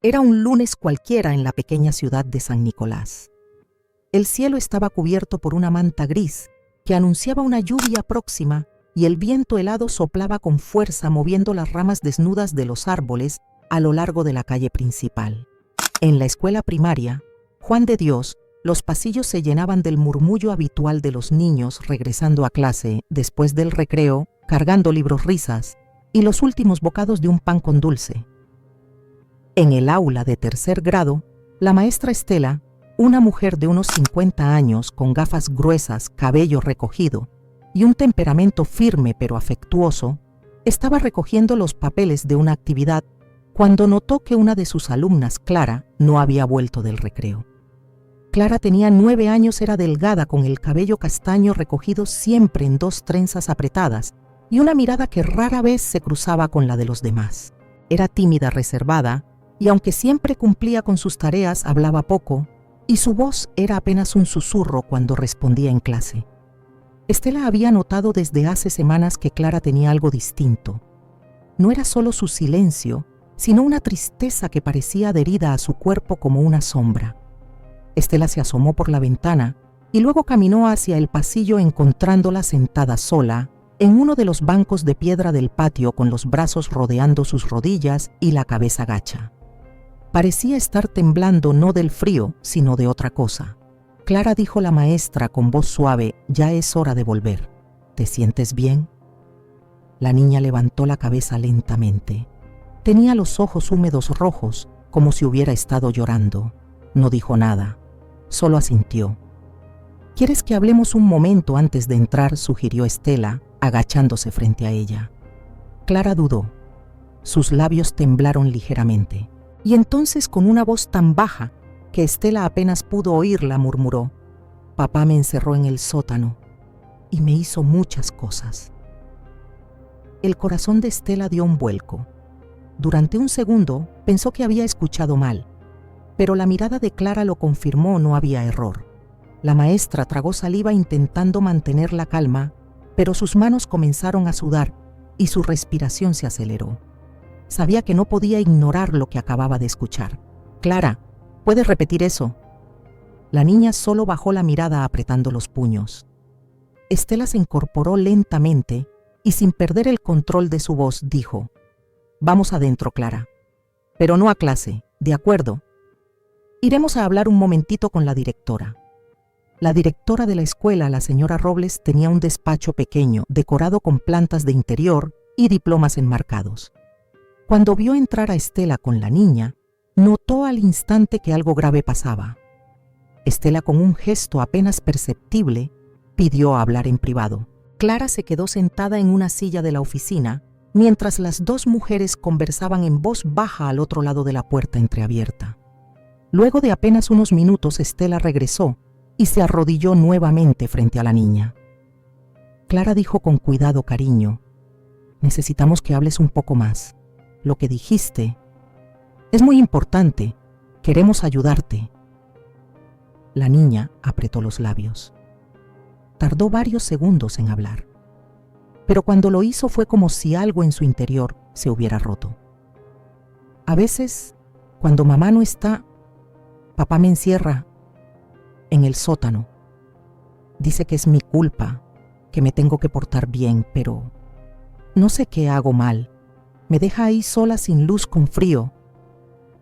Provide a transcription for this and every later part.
Era un lunes cualquiera en la pequeña ciudad de San Nicolás. El cielo estaba cubierto por una manta gris que anunciaba una lluvia próxima y el viento helado soplaba con fuerza moviendo las ramas desnudas de los árboles a lo largo de la calle principal. En la escuela primaria, Juan de Dios, los pasillos se llenaban del murmullo habitual de los niños regresando a clase después del recreo, cargando libros risas y los últimos bocados de un pan con dulce. En el aula de tercer grado, la maestra Estela, una mujer de unos 50 años con gafas gruesas, cabello recogido y un temperamento firme pero afectuoso, estaba recogiendo los papeles de una actividad cuando notó que una de sus alumnas, Clara, no había vuelto del recreo. Clara tenía 9 años, era delgada, con el cabello castaño recogido siempre en 2 trenzas apretadas y una mirada que rara vez se cruzaba con la de los demás. Era tímida, reservada, y aunque siempre cumplía con sus tareas, hablaba poco, y su voz era apenas un susurro cuando respondía en clase. Estela había notado desde hace semanas que Clara tenía algo distinto. No era solo su silencio, sino una tristeza que parecía adherida a su cuerpo como una sombra. Estela se asomó por la ventana y luego caminó hacia el pasillo encontrándola sentada sola en uno de los bancos de piedra del patio con los brazos rodeando sus rodillas y la cabeza gacha. Parecía estar temblando no del frío, sino de otra cosa. Clara, dijo la maestra con voz suave, ya es hora de volver. ¿Te sientes bien? La niña levantó la cabeza lentamente. Tenía los ojos húmedos rojos, como si hubiera estado llorando. No dijo nada, solo asintió. ¿Quieres que hablemos un momento antes de entrar?, sugirió Estela, agachándose frente a ella. Clara dudó. Sus labios temblaron ligeramente. Y entonces, con una voz tan baja que Estela apenas pudo oírla, murmuró: «Papá me encerró en el sótano y me hizo muchas cosas». El corazón de Estela dio un vuelco. Durante un segundo pensó que había escuchado mal, pero la mirada de Clara lo confirmó, no había error. La maestra tragó saliva intentando mantener la calma, pero sus manos comenzaron a sudar y su respiración se aceleró. Sabía que no podía ignorar lo que acababa de escuchar. «Clara, ¿puedes repetir eso?». La niña solo bajó la mirada apretando los puños. Estela se incorporó lentamente y, sin perder el control de su voz, dijo: «Vamos adentro, Clara. Pero no a clase, ¿de acuerdo? Iremos a hablar un momentito con la directora». La directora de la escuela, la señora Robles, tenía un despacho pequeño, decorado con plantas de interior y diplomas enmarcados. Cuando vio entrar a Estela con la niña, notó al instante que algo grave pasaba. Estela, con un gesto apenas perceptible, pidió hablar en privado. Clara se quedó sentada en una silla de la oficina, mientras las 2 mujeres conversaban en voz baja al otro lado de la puerta entreabierta. Luego de apenas unos minutos, Estela regresó y se arrodilló nuevamente frente a la niña. Clara dijo con cuidado: «Cariño, necesitamos que hables un poco más. Lo que dijiste es muy importante. Queremos ayudarte». La niña apretó los labios. Tardó varios segundos en hablar, pero cuando lo hizo fue como si algo en su interior se hubiera roto. «A veces, cuando mamá no está, papá me encierra en el sótano. Dice que es mi culpa, que me tengo que portar bien, pero no sé qué hago mal. Me deja ahí sola, sin luz, con frío,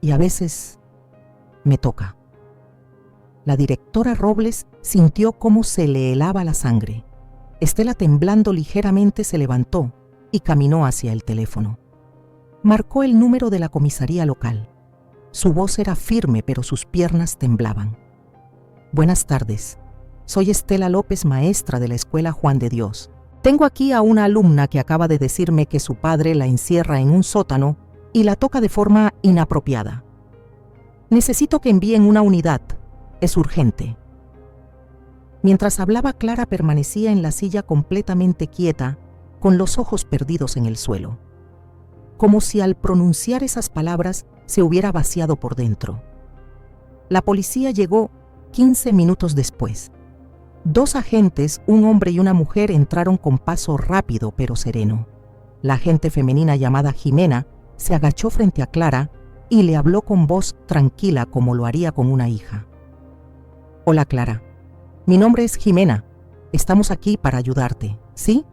y a veces me toca». La directora Robles sintió cómo se le helaba la sangre. Estela, temblando ligeramente, se levantó y caminó hacia el teléfono. Marcó el número de la comisaría local. Su voz era firme, pero sus piernas temblaban. «Buenas tardes. Soy Estela López, maestra de la escuela Juan de Dios. Tengo aquí a una alumna que acaba de decirme que su padre la encierra en un sótano y la toca de forma inapropiada. Necesito que envíen una unidad. Es urgente». Mientras hablaba, Clara permanecía en la silla completamente quieta, con los ojos perdidos en el suelo, como si al pronunciar esas palabras se hubiera vaciado por dentro. La policía llegó 15 minutos después. 2 agentes, un hombre y una mujer, entraron con paso rápido pero sereno. La agente femenina llamada Jimena se agachó frente a Clara y le habló con voz tranquila como lo haría con una hija. Hola Clara, mi nombre es Jimena. Estamos aquí para ayudarte, ¿sí?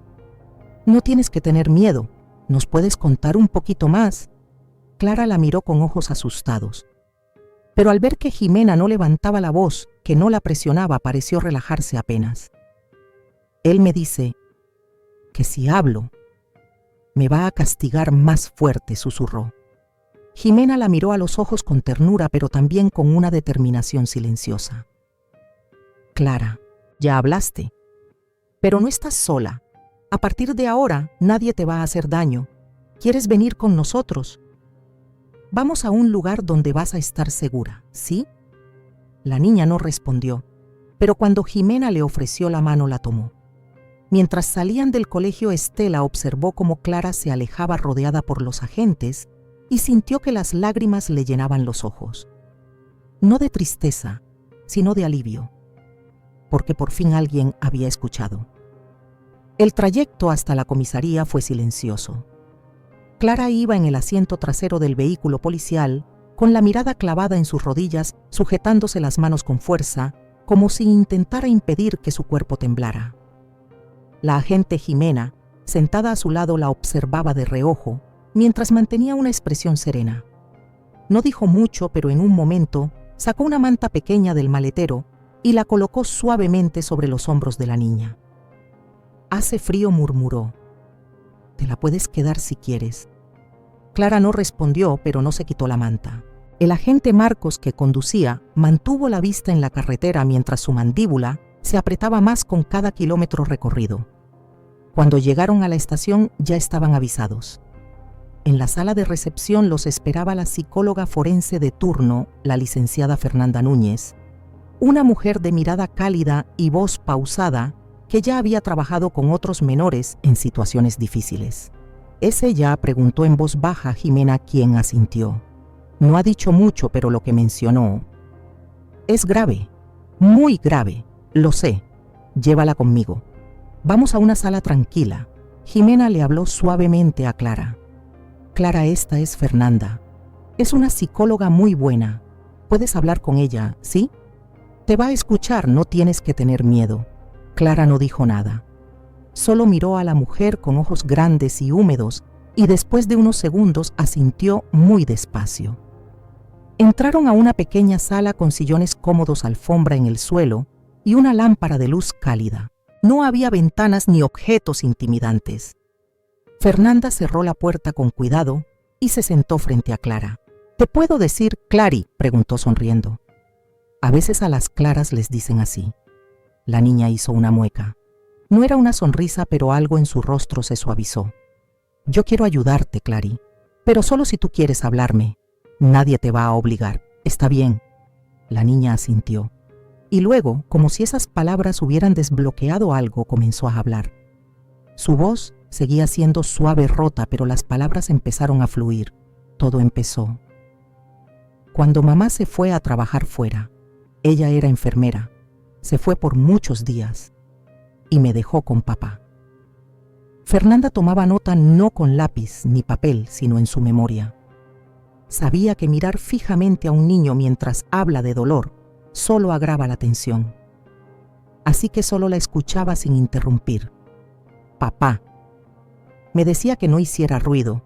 No tienes que tener miedo. ¿Nos puedes contar un poquito más? Clara la miró con ojos asustados. Pero al ver que Jimena no levantaba la voz, que no la presionaba, pareció relajarse apenas. Él me dice que si hablo, me va a castigar más fuerte, susurró. Jimena la miró a los ojos con ternura, pero también con una determinación silenciosa. Clara, ya hablaste. Pero no estás sola. A partir de ahora, nadie te va a hacer daño. ¿Quieres venir con nosotros? Vamos a un lugar donde vas a estar segura, ¿sí? La niña no respondió, pero cuando Jimena le ofreció la mano la tomó. Mientras salían del colegio, Estela observó cómo Clara se alejaba rodeada por los agentes y sintió que las lágrimas le llenaban los ojos. No de tristeza, sino de alivio, porque por fin alguien había escuchado. El trayecto hasta la comisaría fue silencioso. Clara iba en el asiento trasero del vehículo policial, con la mirada clavada en sus rodillas, sujetándose las manos con fuerza, como si intentara impedir que su cuerpo temblara. La agente Jimena, sentada a su lado, la observaba de reojo, mientras mantenía una expresión serena. No dijo mucho, pero en un momento sacó una manta pequeña del maletero y la colocó suavemente sobre los hombros de la niña. «Hace frío», murmuró. «Te la puedes quedar si quieres». Clara no respondió, pero no se quitó la manta. El agente Marcos, que conducía, mantuvo la vista en la carretera mientras su mandíbula se apretaba más con cada kilómetro recorrido. Cuando llegaron a la estación ya estaban avisados. En la sala de recepción los esperaba la psicóloga forense de turno, la licenciada Fernanda Núñez, una mujer de mirada cálida y voz pausada que ya había trabajado con otros menores en situaciones difíciles. ¿Es ella?, preguntó en voz baja Jimena, quien asintió. No ha dicho mucho, pero lo que mencionó es grave, muy grave, lo sé. Llévala conmigo. Vamos a una sala tranquila. Jimena le habló suavemente a Clara. Clara, esta es Fernanda. Es una psicóloga muy buena. Puedes hablar con ella, ¿sí? Te va a escuchar, no tienes que tener miedo. Clara no dijo nada. Solo miró a la mujer con ojos grandes y húmedos y después de unos segundos asintió muy despacio. Entraron a una pequeña sala con sillones cómodos, alfombra en el suelo y una lámpara de luz cálida. No había ventanas ni objetos intimidantes. Fernanda cerró la puerta con cuidado y se sentó frente a Clara. ¿Te puedo decir Clary?, preguntó sonriendo. A veces a las Claras les dicen así. La niña hizo una mueca. No era una sonrisa, pero algo en su rostro se suavizó. Yo quiero ayudarte, Clary, pero solo si tú quieres hablarme. Nadie te va a obligar. Está bien. La niña asintió. Y luego, como si esas palabras hubieran desbloqueado algo, comenzó a hablar. Su voz seguía siendo suave, rota, pero las palabras empezaron a fluir. Todo empezó cuando mamá se fue a trabajar fuera. Ella era enfermera. Se fue por muchos días y me dejó con papá. Fernanda tomaba nota no con lápiz ni papel, sino en su memoria. Sabía que mirar fijamente a un niño mientras habla de dolor solo agrava la tensión. Así que solo la escuchaba sin interrumpir. Papá. Me decía que no hiciera ruido,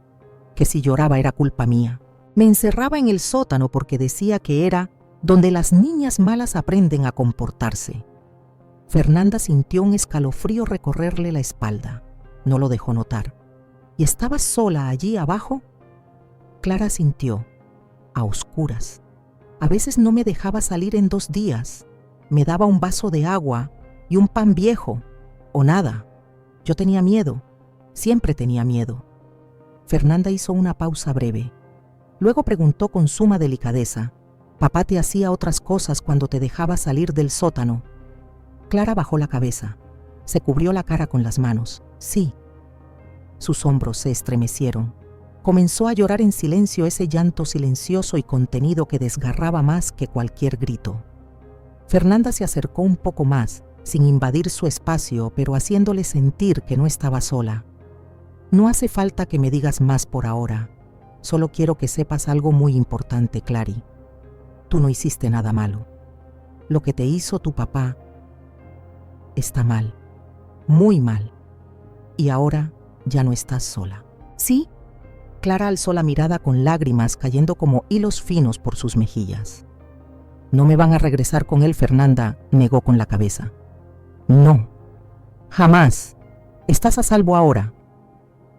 que si lloraba era culpa mía. Me encerraba en el sótano porque decía que era donde las niñas malas aprenden a comportarse. Fernanda sintió un escalofrío recorrerle la espalda. No lo dejó notar. ¿Y estaba sola allí abajo? Clara sintió, a oscuras. A veces no me dejaba salir en 2 días. Me daba un vaso de agua y un pan viejo, o nada. Yo tenía miedo, siempre tenía miedo. Fernanda hizo una pausa breve. Luego preguntó con suma delicadeza, ¿papá te hacía otras cosas cuando te dejaba salir del sótano? Clara bajó la cabeza, se cubrió la cara con las manos. Sí. Sus hombros se estremecieron. Comenzó a llorar en silencio, ese llanto silencioso y contenido que desgarraba más que cualquier grito. Fernanda se acercó un poco más, sin invadir su espacio, pero haciéndole sentir que no estaba sola. No hace falta que me digas más por ahora. Solo quiero que sepas algo muy importante, Clary. Tú no hiciste nada malo. Lo que te hizo tu papá está mal, muy mal. Y ahora ya no estás sola. ¿Sí? Clara alzó la mirada con lágrimas cayendo como hilos finos por sus mejillas. No me van a regresar con él, Fernanda, negó con la cabeza. No, jamás. Estás a salvo ahora.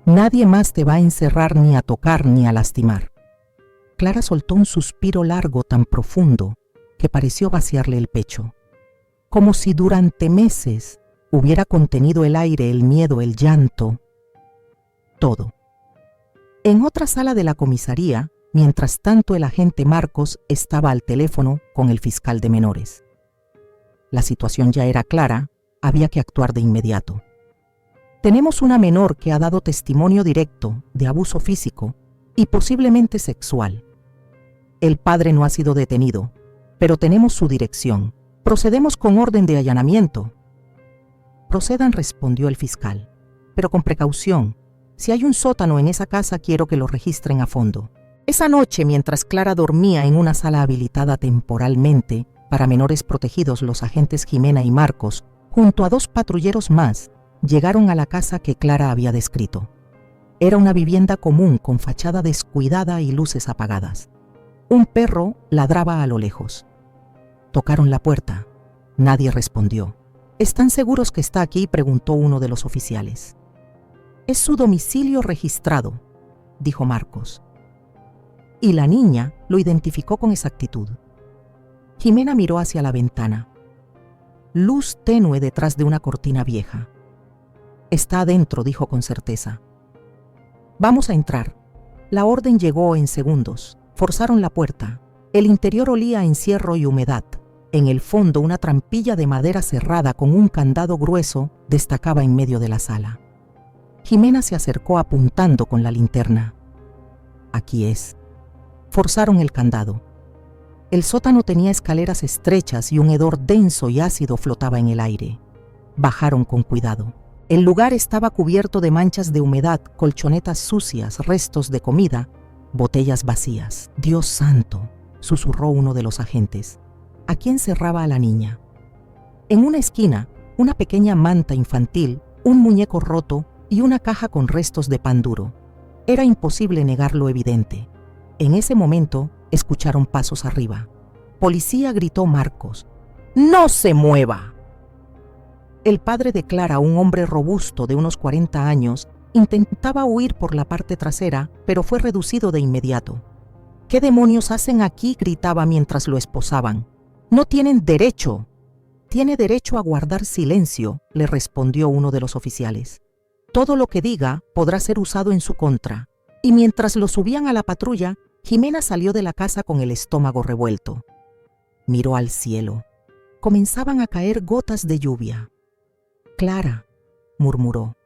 Nadie más te va a encerrar, ni a tocar, ni a lastimar. Clara soltó un suspiro largo tan profundo que pareció vaciarle el pecho. Como si durante meses hubiera contenido el aire, el miedo, el llanto, todo. En otra sala de la comisaría, mientras tanto el agente Marcos estaba al teléfono con el fiscal de menores. La situación ya era clara, había que actuar de inmediato. Tenemos una menor que ha dado testimonio directo de abuso físico y posiblemente sexual. El padre no ha sido detenido, pero tenemos su dirección. Procedemos con orden de allanamiento. Procedan, respondió el fiscal, pero con precaución. Si hay un sótano en esa casa, quiero que lo registren a fondo. Esa noche, mientras Clara dormía en una sala habilitada temporalmente para menores protegidos, los agentes Jimena y Marcos, junto a 2 patrulleros más, llegaron a la casa que Clara había descrito. Era una vivienda común con fachada descuidada y luces apagadas. Un perro ladraba a lo lejos. Tocaron la puerta. Nadie respondió. ¿Están seguros que está aquí?, preguntó uno de los oficiales. Es su domicilio registrado, dijo Marcos. Y la niña lo identificó con exactitud. Jimena miró hacia la ventana. Luz tenue detrás de una cortina vieja. Está adentro, dijo con certeza. Vamos a entrar. La orden llegó en segundos. Forzaron la puerta. El interior olía a encierro y humedad. En el fondo, una trampilla de madera cerrada con un candado grueso destacaba en medio de la sala. Jimena se acercó apuntando con la linterna. Aquí es. Forzaron el candado. El sótano tenía escaleras estrechas y un hedor denso y ácido flotaba en el aire. Bajaron con cuidado. El lugar estaba cubierto de manchas de humedad, colchonetas sucias, restos de comida, botellas vacías. Dios santo, susurró uno de los agentes. ¿A quién cerraba a la niña? En una esquina, una pequeña manta infantil, un muñeco roto y una caja con restos de pan duro. Era imposible negar lo evidente. En ese momento, escucharon pasos arriba. «Policía», gritó Marcos. «¡No se mueva!». El padre de Clara, un hombre robusto de unos 40 años, intentaba huir por la parte trasera, pero fue reducido de inmediato. «¿Qué demonios hacen aquí?», gritaba mientras lo esposaban. «No tienen derecho». «Tiene derecho a guardar silencio», le respondió uno de los oficiales. «Todo lo que diga podrá ser usado en su contra». Y mientras lo subían a la patrulla, Jimena salió de la casa con el estómago revuelto. Miró al cielo. Comenzaban a caer gotas de lluvia. «Clara», murmuró,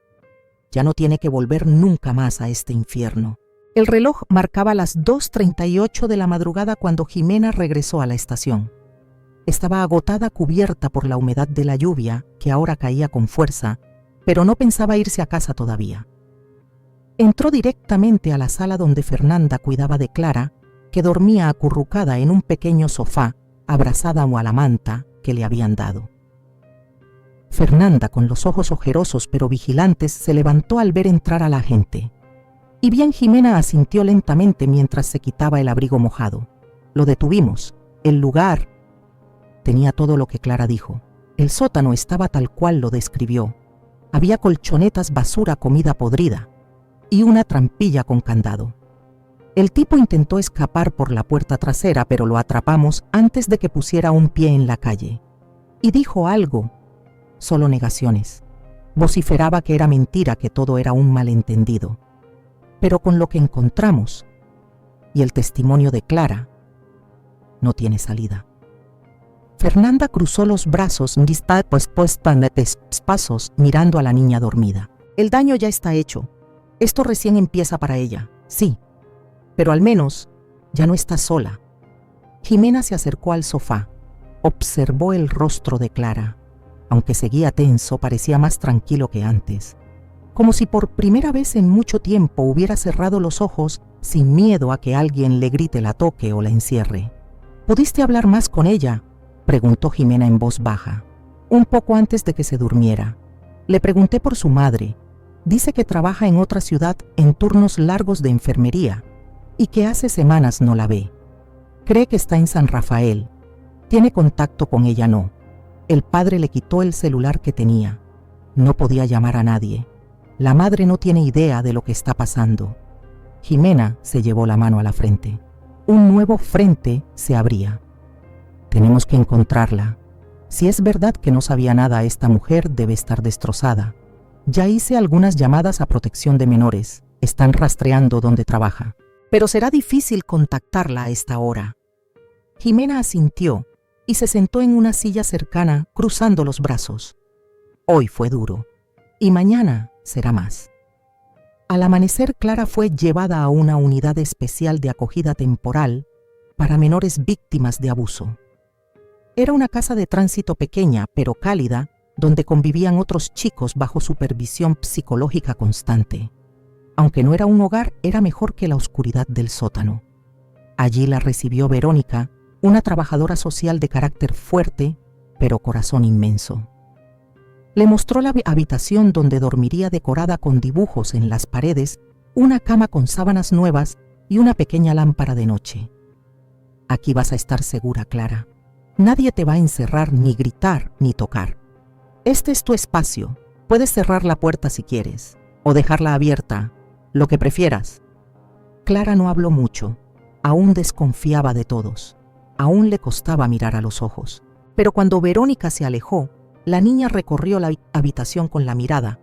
«ya no tiene que volver nunca más a este infierno». El reloj marcaba las 2:38 de la madrugada cuando Jimena regresó a la estación. Estaba agotada, cubierta por la humedad de la lluvia, que ahora caía con fuerza, pero no pensaba irse a casa todavía. Entró directamente a la sala donde Fernanda cuidaba de Clara, que dormía acurrucada en un pequeño sofá, abrazada a la manta que le habían dado. Fernanda, con los ojos ojerosos pero vigilantes, se levantó al ver entrar a la agente. Y bien Jimena asintió lentamente mientras se quitaba el abrigo mojado. Lo detuvimos. El lugar tenía todo lo que Clara dijo. El sótano estaba tal cual lo describió. Había colchonetas, basura, comida podrida y una trampilla con candado. El tipo intentó escapar por la puerta trasera, pero lo atrapamos antes de que pusiera un pie en la calle. Y dijo algo. Solo negaciones. Vociferaba que era mentira, que todo era un malentendido. Pero con lo que encontramos y el testimonio de Clara, no tiene salida. Fernanda cruzó los brazos, pasos, mirando a la niña dormida. El daño ya está hecho. Esto recién empieza para ella, sí, pero al menos ya no está sola. Jimena se acercó al sofá, observó el rostro de Clara. Aunque seguía tenso, parecía más tranquilo que antes. Como si por primera vez en mucho tiempo hubiera cerrado los ojos sin miedo a que alguien le grite, la toque o la encierre. ¿Pudiste hablar más con ella?, preguntó Jimena en voz baja. Un poco antes de que se durmiera. Le pregunté por su madre. Dice que trabaja en otra ciudad en turnos largos de enfermería y que hace semanas no la ve. Cree que está en San Rafael. Tiene contacto con ella, no. El padre le quitó el celular que tenía. No podía llamar a nadie. La madre no tiene idea de lo que está pasando. Jimena se llevó la mano a la frente. Un nuevo frente se abría. Tenemos que encontrarla. Si es verdad que no sabía nada, esta mujer debe estar destrozada. Ya hice algunas llamadas a protección de menores. Están rastreando dónde trabaja. Pero será difícil contactarla a esta hora. Jimena asintió y se sentó en una silla cercana, cruzando los brazos. Hoy fue duro, y mañana será más. Al amanecer, Clara fue llevada a una unidad especial de acogida temporal para menores víctimas de abuso. Era una casa de tránsito pequeña, pero cálida, donde convivían otros chicos bajo supervisión psicológica constante. Aunque no era un hogar, era mejor que la oscuridad del sótano. Allí la recibió Verónica, una trabajadora social de carácter fuerte, pero corazón inmenso. Le mostró la habitación donde dormiría, decorada con dibujos en las paredes, una cama con sábanas nuevas y una pequeña lámpara de noche. Aquí vas a estar segura, Clara. Nadie te va a encerrar, ni gritar, ni tocar. Este es tu espacio. Puedes cerrar la puerta si quieres, o dejarla abierta, lo que prefieras. Clara no habló mucho. Aún desconfiaba de todos. Aún le costaba mirar a los ojos. Pero cuando Verónica se alejó, la niña recorrió la habitación con la mirada,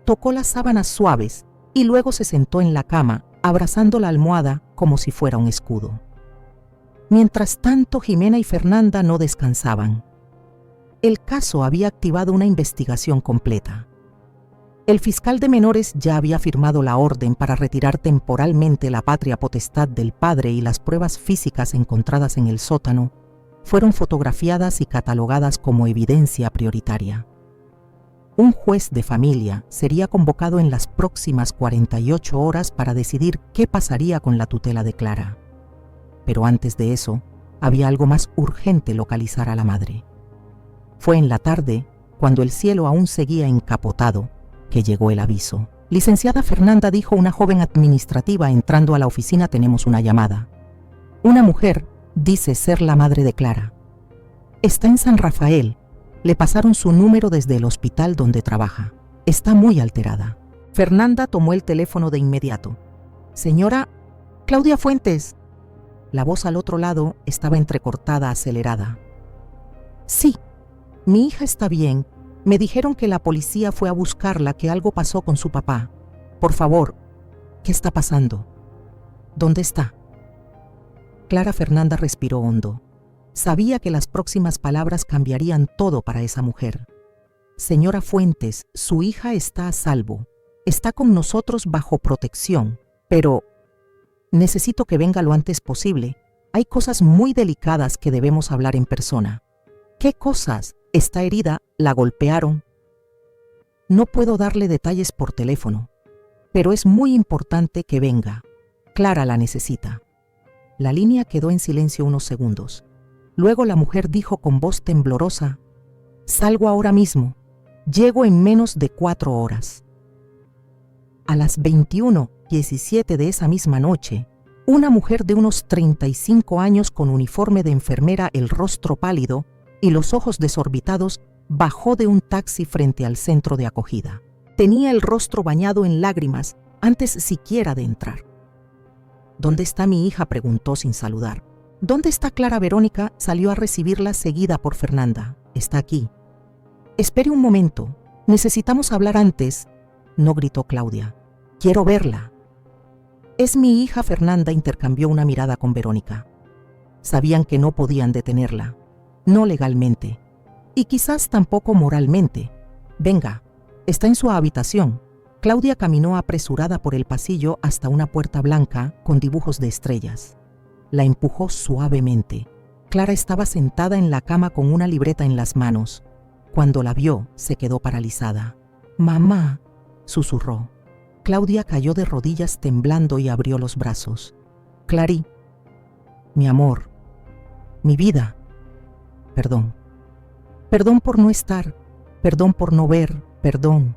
tocó las sábanas suaves y luego se sentó en la cama, abrazando la almohada como si fuera un escudo. Mientras tanto, Jimena y Fernanda no descansaban. El caso había activado una investigación completa. El fiscal de menores ya había firmado la orden para retirar temporalmente la patria potestad del padre, y las pruebas físicas encontradas en el sótano fueron fotografiadas y catalogadas como evidencia prioritaria. Un juez de familia sería convocado en las próximas 48 horas para decidir qué pasaría con la tutela de Clara. Pero antes de eso, había algo más urgente: localizar a la madre. Fue en la tarde, cuando el cielo aún seguía encapotado, que llegó el aviso. Licenciada Fernanda, dijo una joven administrativa entrando a la oficina, tenemos una llamada. Una mujer dice ser la madre de Clara. Está en San Rafael. Le pasaron su número desde el hospital donde trabaja. Está muy alterada. Fernanda tomó el teléfono de inmediato. Señora Claudia Fuentes. La voz al otro lado estaba entrecortada, acelerada. Sí, mi hija está bien. Me dijeron que la policía fue a buscarla, que algo pasó con su papá. Por favor, ¿qué está pasando? ¿Dónde está? Clara Fernanda respiró hondo. Sabía que las próximas palabras cambiarían todo para esa mujer. Señora Fuentes, su hija está a salvo. Está con nosotros bajo protección, pero necesito que venga lo antes posible. Hay cosas muy delicadas que debemos hablar en persona. ¿Qué cosas? Está herida, la golpearon. No puedo darle detalles por teléfono, pero es muy importante que venga. Clara la necesita. La línea quedó en silencio unos segundos. Luego la mujer dijo con voz temblorosa: salgo ahora mismo. Llego en menos de 4 horas. A las 21:17 de esa misma noche, una mujer de unos 35 años con uniforme de enfermera, el rostro pálido y los ojos desorbitados, bajó de un taxi frente al centro de acogida. Tenía el rostro bañado en lágrimas antes siquiera de entrar. ¿Dónde está mi hija?, preguntó sin saludar. ¿Dónde está Clara? Verónica salió a recibirla, seguida por Fernanda. Está aquí. Espere un momento. Necesitamos hablar antes. No, gritó Claudia. Quiero verla. Es mi hija. Fernanda intercambió una mirada con Verónica. Sabían que no podían detenerla. No legalmente. Y quizás tampoco moralmente. Venga, está en su habitación. Claudia caminó apresurada por el pasillo hasta una puerta blanca con dibujos de estrellas. La empujó suavemente. Clara estaba sentada en la cama con una libreta en las manos. Cuando la vio, se quedó paralizada. «Mamá», susurró. Claudia cayó de rodillas temblando y abrió los brazos. Clary, mi amor, mi vida, perdón. Perdón por no estar, perdón por no ver, perdón.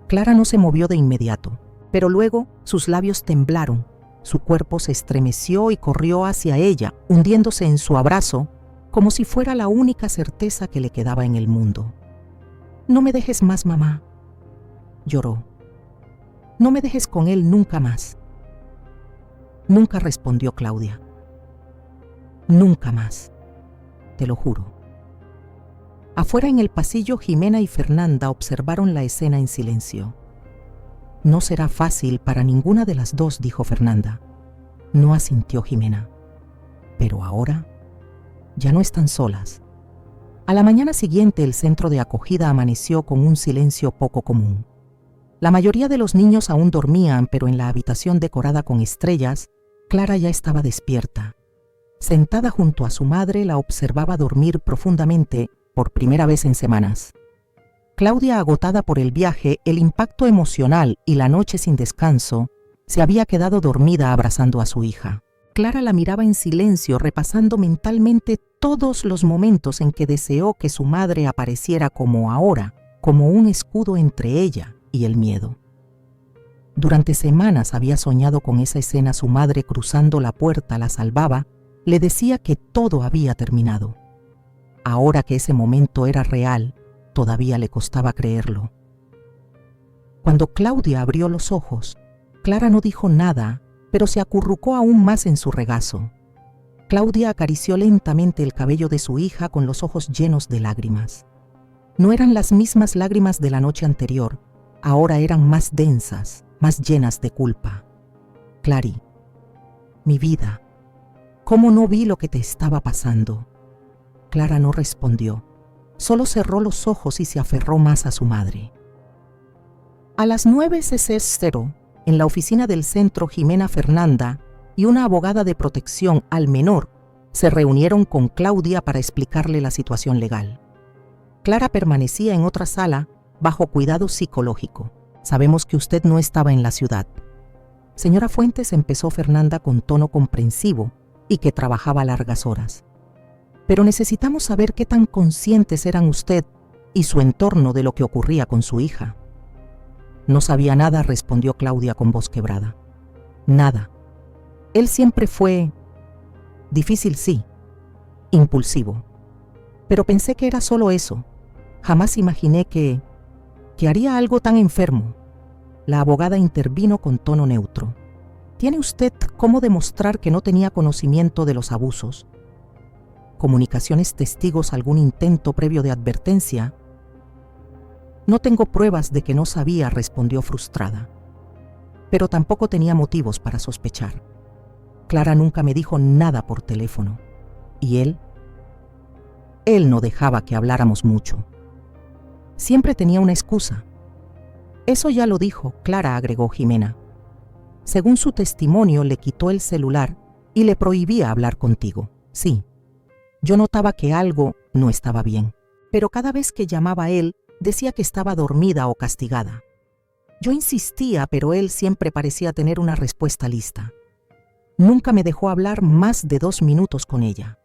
Clara no se movió de inmediato, pero luego sus labios temblaron, su cuerpo se estremeció y corrió hacia ella, hundiéndose en su abrazo, como si fuera la única certeza que le quedaba en el mundo. No me dejes más, mamá, lloró. No me dejes con él nunca más. Nunca respondió Claudia. Nunca más, te lo juro. Afuera en el pasillo, Jimena y Fernanda observaron la escena en silencio. No será fácil para ninguna de las dos, dijo Fernanda. No asintió Jimena. Pero ahora ya no están solas. A la mañana siguiente, el centro de acogida amaneció con un silencio poco común. La mayoría de los niños aún dormían, pero en la habitación decorada con estrellas, Clara ya estaba despierta. Sentada junto a su madre, la observaba dormir profundamente por primera vez en semanas. Claudia, agotada por el viaje, el impacto emocional y la noche sin descanso, se había quedado dormida abrazando a su hija. Clara la miraba en silencio, repasando mentalmente todos los momentos en que deseó que su madre apareciera como ahora, como un escudo entre ella y el miedo. Durante semanas había soñado con esa escena. Su madre, cruzando la puerta, la salvaba, le decía que todo había terminado. Ahora que ese momento era real, todavía le costaba creerlo. Cuando Claudia abrió los ojos, Clara no dijo nada, pero se acurrucó aún más en su regazo. Claudia acarició lentamente el cabello de su hija con los ojos llenos de lágrimas. No eran las mismas lágrimas de la noche anterior, ahora eran más densas, más llenas de culpa. Clary, mi vida, ¿cómo no vi lo que te estaba pasando? Clara no respondió, solo cerró los ojos y se aferró más a su madre. A las 9:00, en la oficina del centro, Jimena, Fernanda y una abogada de protección al menor se reunieron con Claudia para explicarle la situación legal. Clara permanecía en otra sala bajo cuidado psicológico. Sabemos que usted no estaba en la ciudad. Señora Fuentes, empezó Fernanda con tono comprensivo y que trabajaba largas horas. Pero necesitamos saber qué tan conscientes eran usted y su entorno de lo que ocurría con su hija. No sabía nada, respondió Claudia con voz quebrada. Nada. Él siempre fue difícil, sí, impulsivo. Pero pensé que era solo eso. Jamás imaginé que haría algo tan enfermo. La abogada intervino con tono neutro. ¿Tiene usted cómo demostrar que no tenía conocimiento de los abusos? ¿Comunicaciones, testigos, algún intento previo de advertencia? No tengo pruebas de que no sabía, respondió frustrada. Pero tampoco tenía motivos para sospechar. Clara nunca me dijo nada por teléfono. ¿Y él? Él no dejaba que habláramos mucho. Siempre tenía una excusa. Eso ya lo dijo, Clara, agregó Jimena. Según su testimonio, le quitó el celular y le prohibía hablar contigo. Sí, yo notaba que algo no estaba bien, pero cada vez que llamaba a él, decía que estaba dormida o castigada. Yo insistía, pero él siempre parecía tener una respuesta lista. Nunca me dejó hablar más de 2 minutos con ella.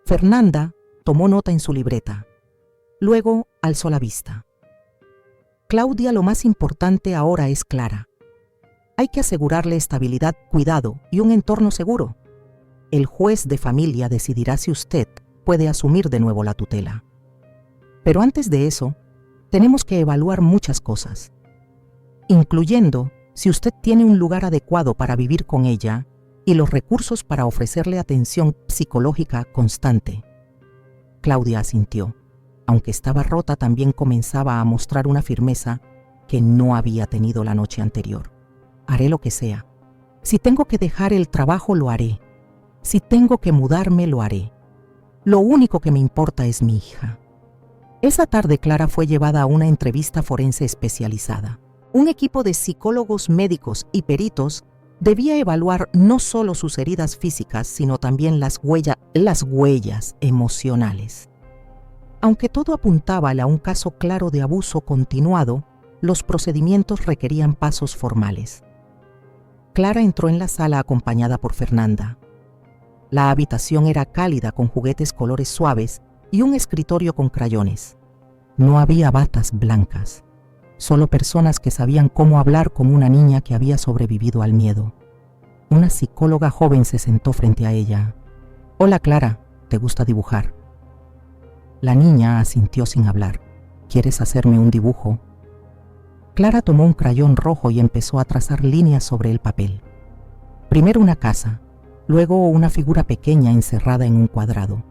Fernanda tomó nota en su libreta. Luego alzó la vista. Claudia, lo más importante ahora es Clara. Hay que asegurarle estabilidad, cuidado y un entorno seguro. El juez de familia decidirá si usted puede asumir de nuevo la tutela. Pero antes de eso, tenemos que evaluar muchas cosas, incluyendo si usted tiene un lugar adecuado para vivir con ella y los recursos para ofrecerle atención psicológica constante. Claudia asintió. Aunque estaba rota, también comenzaba a mostrar una firmeza que no había tenido la noche anterior. Haré lo que sea. Si tengo que dejar el trabajo, lo haré. Si tengo que mudarme, lo haré. Lo único que me importa es mi hija. Esa tarde, Clara fue llevada a una entrevista forense especializada. Un equipo de psicólogos, médicos y peritos debía evaluar no solo sus heridas físicas, sino también las huellas emocionales. Aunque todo apuntaba a un caso claro de abuso continuado, los procedimientos requerían pasos formales. Clara entró en la sala acompañada por Fernanda. La habitación era cálida con juguetes colores suaves y un escritorio con crayones. No había batas blancas, solo personas que sabían cómo hablar con una niña que había sobrevivido al miedo. Una psicóloga joven se sentó frente a ella. «Hola Clara, ¿te gusta dibujar?» La niña asintió sin hablar. «¿Quieres hacerme un dibujo?» Clara tomó un crayón rojo y empezó a trazar líneas sobre el papel. Primero una casa, luego una figura pequeña encerrada en un cuadrado.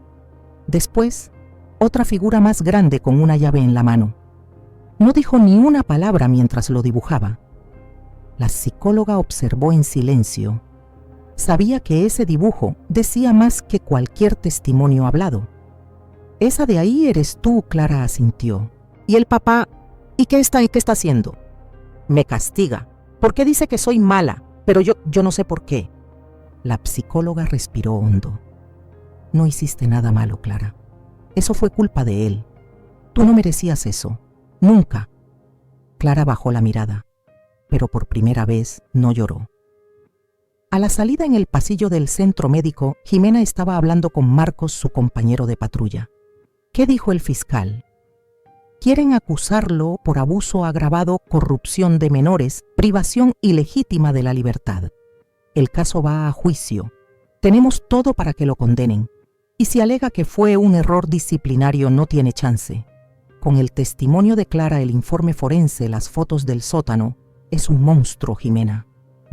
Después, otra figura más grande con una llave en la mano. No dijo ni una palabra mientras lo dibujaba. La psicóloga observó en silencio. Sabía que ese dibujo decía más que cualquier testimonio hablado. «Esa de ahí eres tú», Clara asintió. «¿Y el papá? ¿Y qué está haciendo?» «Me castiga. ¿Por qué dice que soy mala? Pero yo no sé por qué». La psicóloga respiró hondo. «No hiciste nada malo, Clara. Eso fue culpa de él. Tú no merecías eso. Nunca». Clara bajó la mirada, pero por primera vez no lloró. A la salida en el pasillo del centro médico, Jimena estaba hablando con Marcos, su compañero de patrulla. ¿Qué dijo el fiscal? Quieren acusarlo por abuso agravado, corrupción de menores, privación ilegítima de la libertad. El caso va a juicio. Tenemos todo para que lo condenen. Y si alega que fue un error disciplinario, no tiene chance. Con el testimonio de Clara, el informe forense, las fotos del sótano, es un monstruo, Jimena.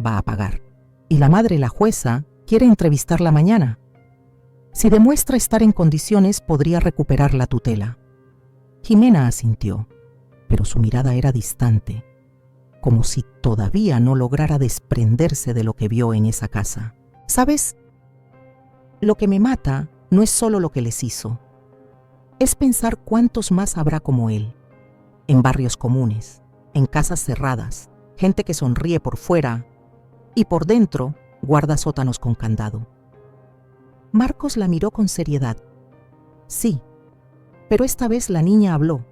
Va a pagar. Y la madre, la jueza, quiere entrevistarla mañana. Si demuestra estar en condiciones, podría recuperar la tutela. Jimena asintió, pero su mirada era distante, como si todavía no lograra desprenderse de lo que vio en esa casa. ¿Sabes? Lo que me mata no es solo lo que les hizo. Es pensar cuántos más habrá como él, en barrios comunes, en casas cerradas, gente que sonríe por fuera y por dentro guarda sótanos con candado. Marcos la miró con seriedad. Sí, pero esta vez la niña habló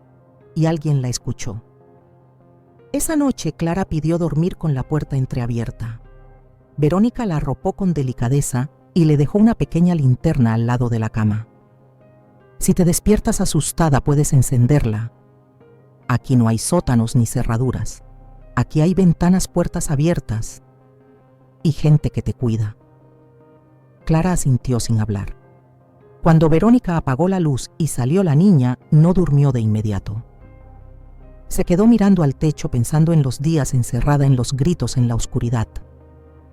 y alguien la escuchó. Esa noche Clara pidió dormir con la puerta entreabierta. Verónica la arropó con delicadeza y le dejó una pequeña linterna al lado de la cama. Si te despiertas asustada, puedes encenderla. Aquí no hay sótanos ni cerraduras. Aquí hay ventanas, puertas abiertas y gente que te cuida. Clara asintió sin hablar. Cuando Verónica apagó la luz y salió la niña, no durmió de inmediato. Se quedó mirando al techo pensando en los días encerrada en los gritos en la oscuridad.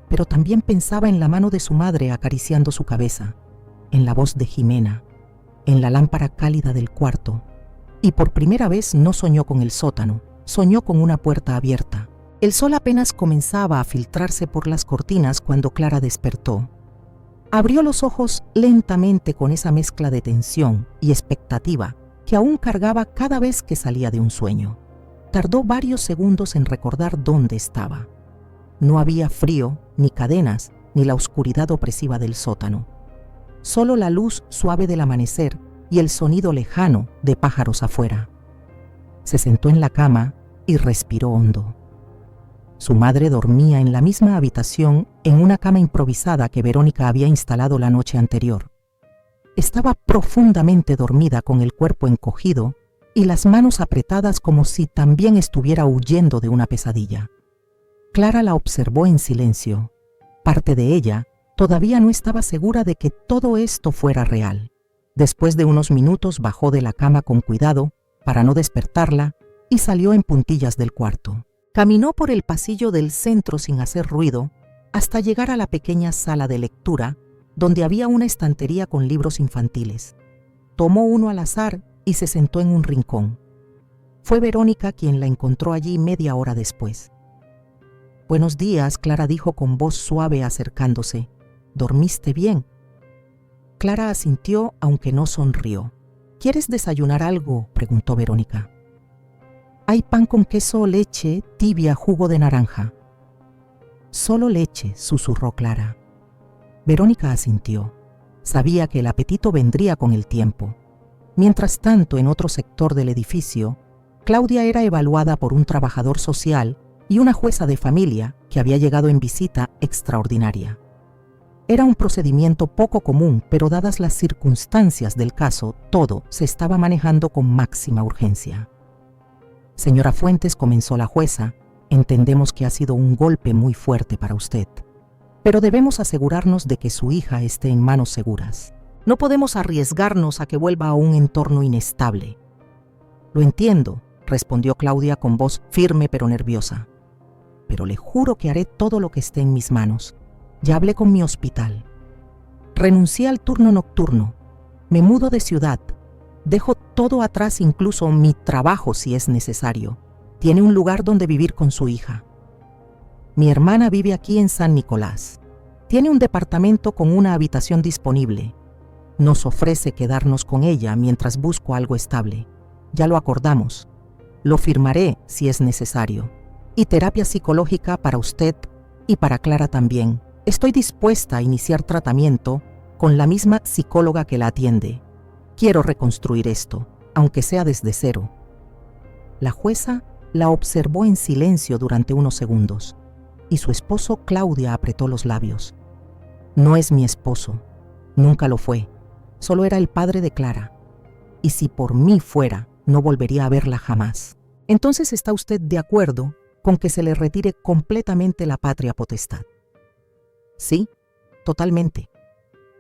Pero también pensaba en la mano de su madre acariciando su cabeza, en la voz de Jimena, en la lámpara cálida del cuarto. Y por primera vez no soñó con el sótano, soñó con una puerta abierta. El sol apenas comenzaba a filtrarse por las cortinas cuando Clara despertó. Abrió los ojos lentamente con esa mezcla de tensión y expectativa que aún cargaba cada vez que salía de un sueño. Tardó varios segundos en recordar dónde estaba. No había frío, ni cadenas, ni la oscuridad opresiva del sótano. Solo la luz suave del amanecer y el sonido lejano de pájaros afuera. Se sentó en la cama y respiró hondo. Su madre dormía en la misma habitación en una cama improvisada que Verónica había instalado la noche anterior. Estaba profundamente dormida con el cuerpo encogido y las manos apretadas como si también estuviera huyendo de una pesadilla. Clara la observó en silencio. Parte de ella todavía no estaba segura de que todo esto fuera real. Después de unos minutos bajó de la cama con cuidado para no despertarla y salió en puntillas del cuarto. Caminó por el pasillo del centro sin hacer ruido hasta llegar a la pequeña sala de lectura donde había una estantería con libros infantiles. Tomó uno al azar y se sentó en un rincón. Fue Verónica quien la encontró allí media hora después. «Buenos días», Clara dijo con voz suave acercándose. «¿Dormiste bien?» Clara asintió aunque no sonrió. «¿Quieres desayunar algo?», preguntó Verónica. «Hay pan con queso, leche, tibia, jugo de naranja». «Solo leche», susurró Clara. Verónica asintió. Sabía que el apetito vendría con el tiempo. Mientras tanto, en otro sector del edificio, Claudia era evaluada por un trabajador social y una jueza de familia que había llegado en visita extraordinaria. Era un procedimiento poco común, pero dadas las circunstancias del caso, todo se estaba manejando con máxima urgencia. Señora Fuentes, comenzó la jueza, entendemos que ha sido un golpe muy fuerte para usted, pero debemos asegurarnos de que su hija esté en manos seguras. No podemos arriesgarnos a que vuelva a un entorno inestable. Lo entiendo, respondió Claudia con voz firme pero nerviosa. Pero le juro que haré todo lo que esté en mis manos. Ya hablé con mi hospital. Renuncié al turno nocturno. Me mudo de ciudad. Dejo todo atrás, incluso mi trabajo si es necesario. Tiene un lugar donde vivir con su hija. Mi hermana vive aquí en San Nicolás. Tiene un departamento con una habitación disponible. Nos ofrece quedarnos con ella mientras busco algo estable. Ya lo acordamos. Lo firmaré si es necesario. Y terapia psicológica para usted y para Clara también. Estoy dispuesta a iniciar tratamiento con la misma psicóloga que la atiende. Quiero reconstruir esto, aunque sea desde cero. La jueza la observó en silencio durante unos segundos, y su esposo Claudia apretó los labios. No es mi esposo, nunca lo fue, solo era el padre de Clara. Y si por mí fuera, no volvería a verla jamás. Entonces, ¿está usted de acuerdo con que se le retire completamente la patria potestad? Sí, totalmente.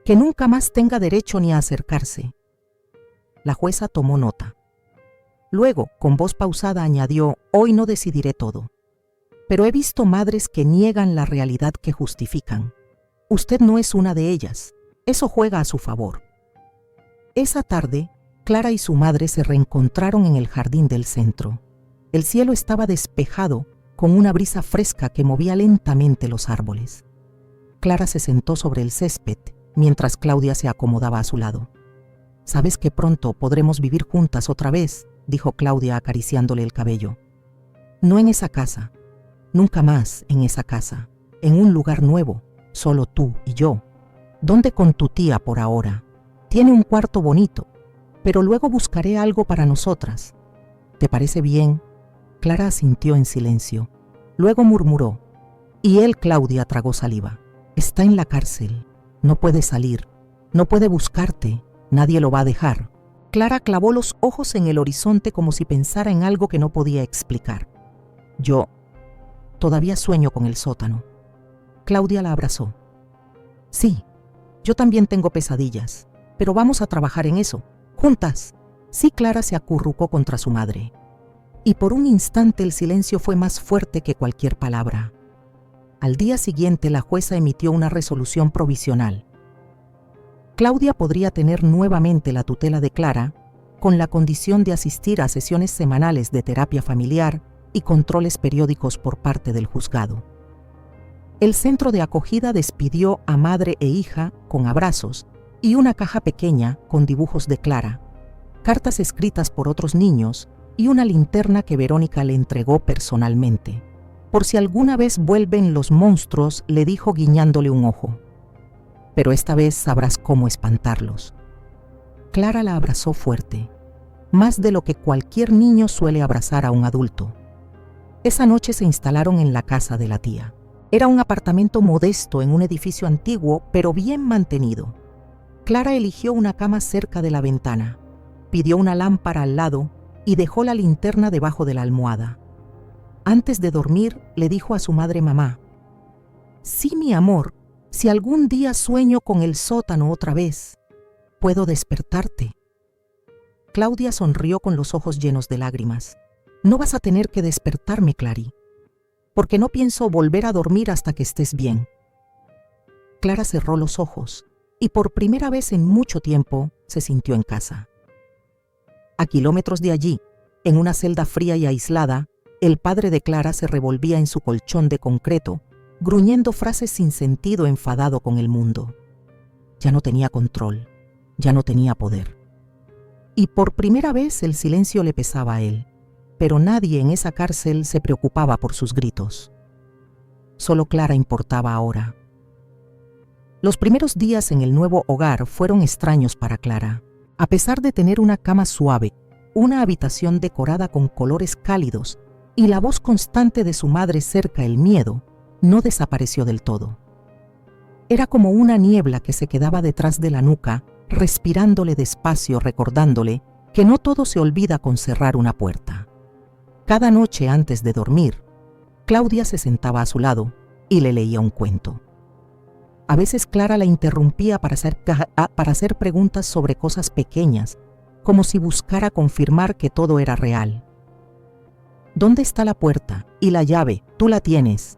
Que nunca más tenga derecho ni a acercarse. La jueza tomó nota. Luego, con voz pausada, añadió: hoy no decidiré todo. Pero he visto madres que niegan la realidad que justifican. Usted no es una de ellas. Eso juega a su favor. Esa tarde, Clara y su madre se reencontraron en el jardín del centro. El cielo estaba despejado, con una brisa fresca que movía lentamente los árboles. Clara se sentó sobre el césped, mientras Claudia se acomodaba a su lado. «Sabes que pronto podremos vivir juntas otra vez», dijo Claudia acariciándole el cabello. «No en esa casa, nunca más en esa casa, en un lugar nuevo, solo tú y yo. ¿Dónde con tu tía por ahora? Tiene un cuarto bonito, pero luego buscaré algo para nosotras. ¿Te parece bien?» Clara asintió en silencio. Luego murmuró: «Y él», Claudia tragó saliva. «Está en la cárcel, no puede salir, no puede buscarte, nadie lo va a dejar». Clara clavó los ojos en el horizonte como si pensara en algo que no podía explicar. «Yo todavía sueño con el sótano». Claudia la abrazó. «Sí, yo también tengo pesadillas, pero vamos a trabajar en eso, juntas». Sí, Clara se acurrucó contra su madre. Y por un instante el silencio fue más fuerte que cualquier palabra. Al día siguiente, la jueza emitió una resolución provisional. Claudia podría tener nuevamente la tutela de Clara, con la condición de asistir a sesiones semanales de terapia familiar y controles periódicos por parte del juzgado. El centro de acogida despidió a madre e hija con abrazos y una caja pequeña con dibujos de Clara, cartas escritas por otros niños y una linterna que Verónica le entregó personalmente. «Por si alguna vez vuelven los monstruos», le dijo guiñándole un ojo. «Pero esta vez sabrás cómo espantarlos». Clara la abrazó fuerte, más de lo que cualquier niño suele abrazar a un adulto. Esa noche se instalaron en la casa de la tía. Era un apartamento modesto en un edificio antiguo, pero bien mantenido. Clara eligió una cama cerca de la ventana, pidió una lámpara al lado y dejó la linterna debajo de la almohada. Antes de dormir, le dijo a su madre: «Mamá, sí, mi amor, si algún día sueño con el sótano otra vez, ¿puedo despertarte?». Claudia sonrió con los ojos llenos de lágrimas. «No vas a tener que despertarme, Clary, porque no pienso volver a dormir hasta que estés bien». Clara cerró los ojos y por primera vez en mucho tiempo se sintió en casa. A kilómetros de allí, en una celda fría y aislada, el padre de Clara se revolvía en su colchón de concreto, gruñendo frases sin sentido, enfadado con el mundo. Ya no tenía control, ya no tenía poder. Y por primera vez el silencio le pesaba a él, pero nadie en esa cárcel se preocupaba por sus gritos. Solo Clara importaba ahora. Los primeros días en el nuevo hogar fueron extraños para Clara. A pesar de tener una cama suave una habitación decorada con colores cálidos y la voz constante de su madre cerca el miedo, no desapareció del todo. Era como una niebla que se quedaba detrás de la nuca, respirándole despacio, recordándole que no todo se olvida con cerrar una puerta. Cada noche antes de dormir, Claudia se sentaba a su lado y le leía un cuento. A veces Clara la interrumpía para hacer preguntas sobre cosas pequeñas, como si buscara confirmar que todo era real. ¿Dónde está la puerta? Y la llave, tú la tienes.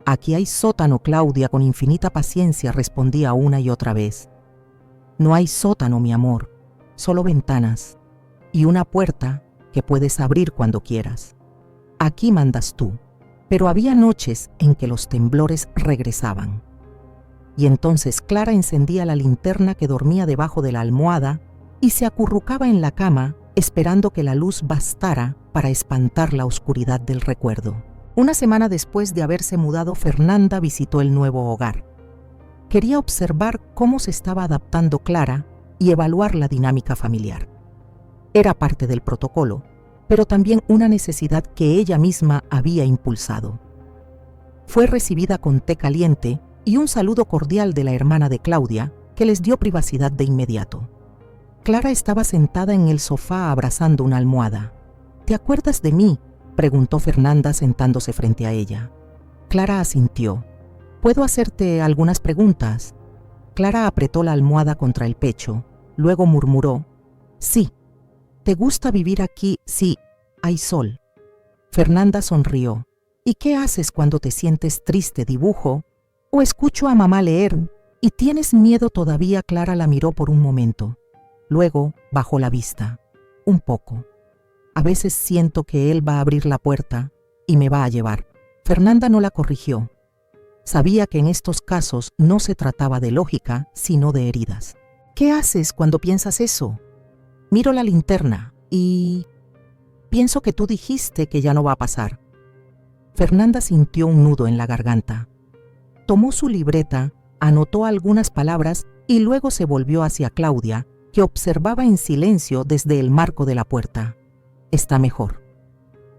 Aquí hay sótano, Claudia, con infinita paciencia respondía una y otra vez. No hay sótano, mi amor, solo ventanas y una puerta que puedes abrir cuando quieras. Aquí mandas tú. Pero había noches en que los temblores regresaban. Y entonces Clara encendía la linterna que dormía debajo de la almohada y se acurrucaba en la cama esperando que la luz bastara para espantar la oscuridad del recuerdo. Una semana después de haberse mudado, Fernanda visitó el nuevo hogar. Quería observar cómo se estaba adaptando Clara y evaluar la dinámica familiar. Era parte del protocolo, pero también una necesidad que ella misma había impulsado. Fue recibida con té caliente y un saludo cordial de la hermana de Claudia, que les dio privacidad de inmediato. Clara estaba sentada en el sofá abrazando una almohada. ¿Te acuerdas de mí?, preguntó Fernanda sentándose frente a ella. Clara asintió. ¿Puedo hacerte algunas preguntas? Clara apretó la almohada contra el pecho, luego murmuró, sí. ¿Te gusta vivir aquí? Sí, hay sol. Fernanda sonrió. ¿Y qué haces cuando te sientes triste? ¿Dibujo? ¿O escucho a mamá leer? ¿Y tienes miedo todavía? Clara la miró por un momento. Luego bajó la vista. Un poco. A veces siento que él va a abrir la puerta y me va a llevar. Fernanda no la corrigió. Sabía que en estos casos no se trataba de lógica, sino de heridas. ¿Qué haces cuando piensas eso? Miro la linterna y pienso que tú dijiste que ya no va a pasar. Fernanda sintió un nudo en la garganta. Tomó su libreta, anotó algunas palabras y luego se volvió hacia Claudia, que observaba en silencio desde el marco de la puerta. Está mejor.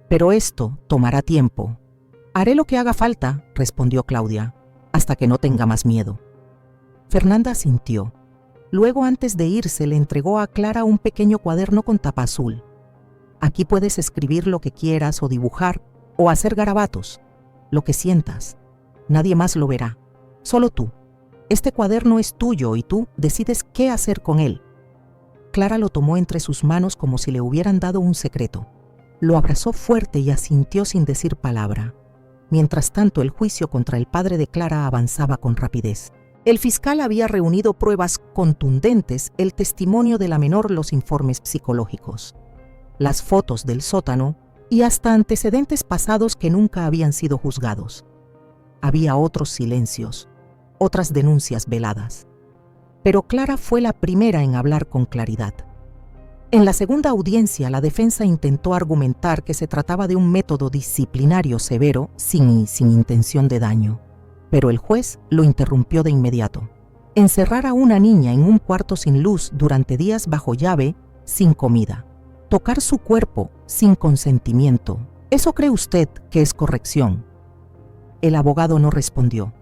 Pero esto tomará tiempo. Haré lo que haga falta, respondió Claudia, hasta que no tenga más miedo. Fernanda asintió. Luego, antes de irse, le entregó a Clara un pequeño cuaderno con tapa azul. Aquí puedes escribir lo que quieras o dibujar o hacer garabatos, lo que sientas. Nadie más lo verá, solo tú. Este cuaderno es tuyo y tú decides qué hacer con él. Clara lo tomó entre sus manos como si le hubieran dado un secreto. Lo abrazó fuerte y asintió sin decir palabra. Mientras tanto, el juicio contra el padre de Clara avanzaba con rapidez. El fiscal había reunido pruebas contundentes, el testimonio de la menor, los informes psicológicos, las fotos del sótano y hasta antecedentes pasados que nunca habían sido juzgados. Había otros silencios, otras denuncias veladas. Pero Clara fue la primera en hablar con claridad. En la segunda audiencia, la defensa intentó argumentar que se trataba de un método disciplinario severo sin intención de daño. Pero el juez lo interrumpió de inmediato. Encerrar a una niña en un cuarto sin luz durante días bajo llave, sin comida. Tocar su cuerpo sin consentimiento. ¿Eso cree usted que es corrección? El abogado no respondió.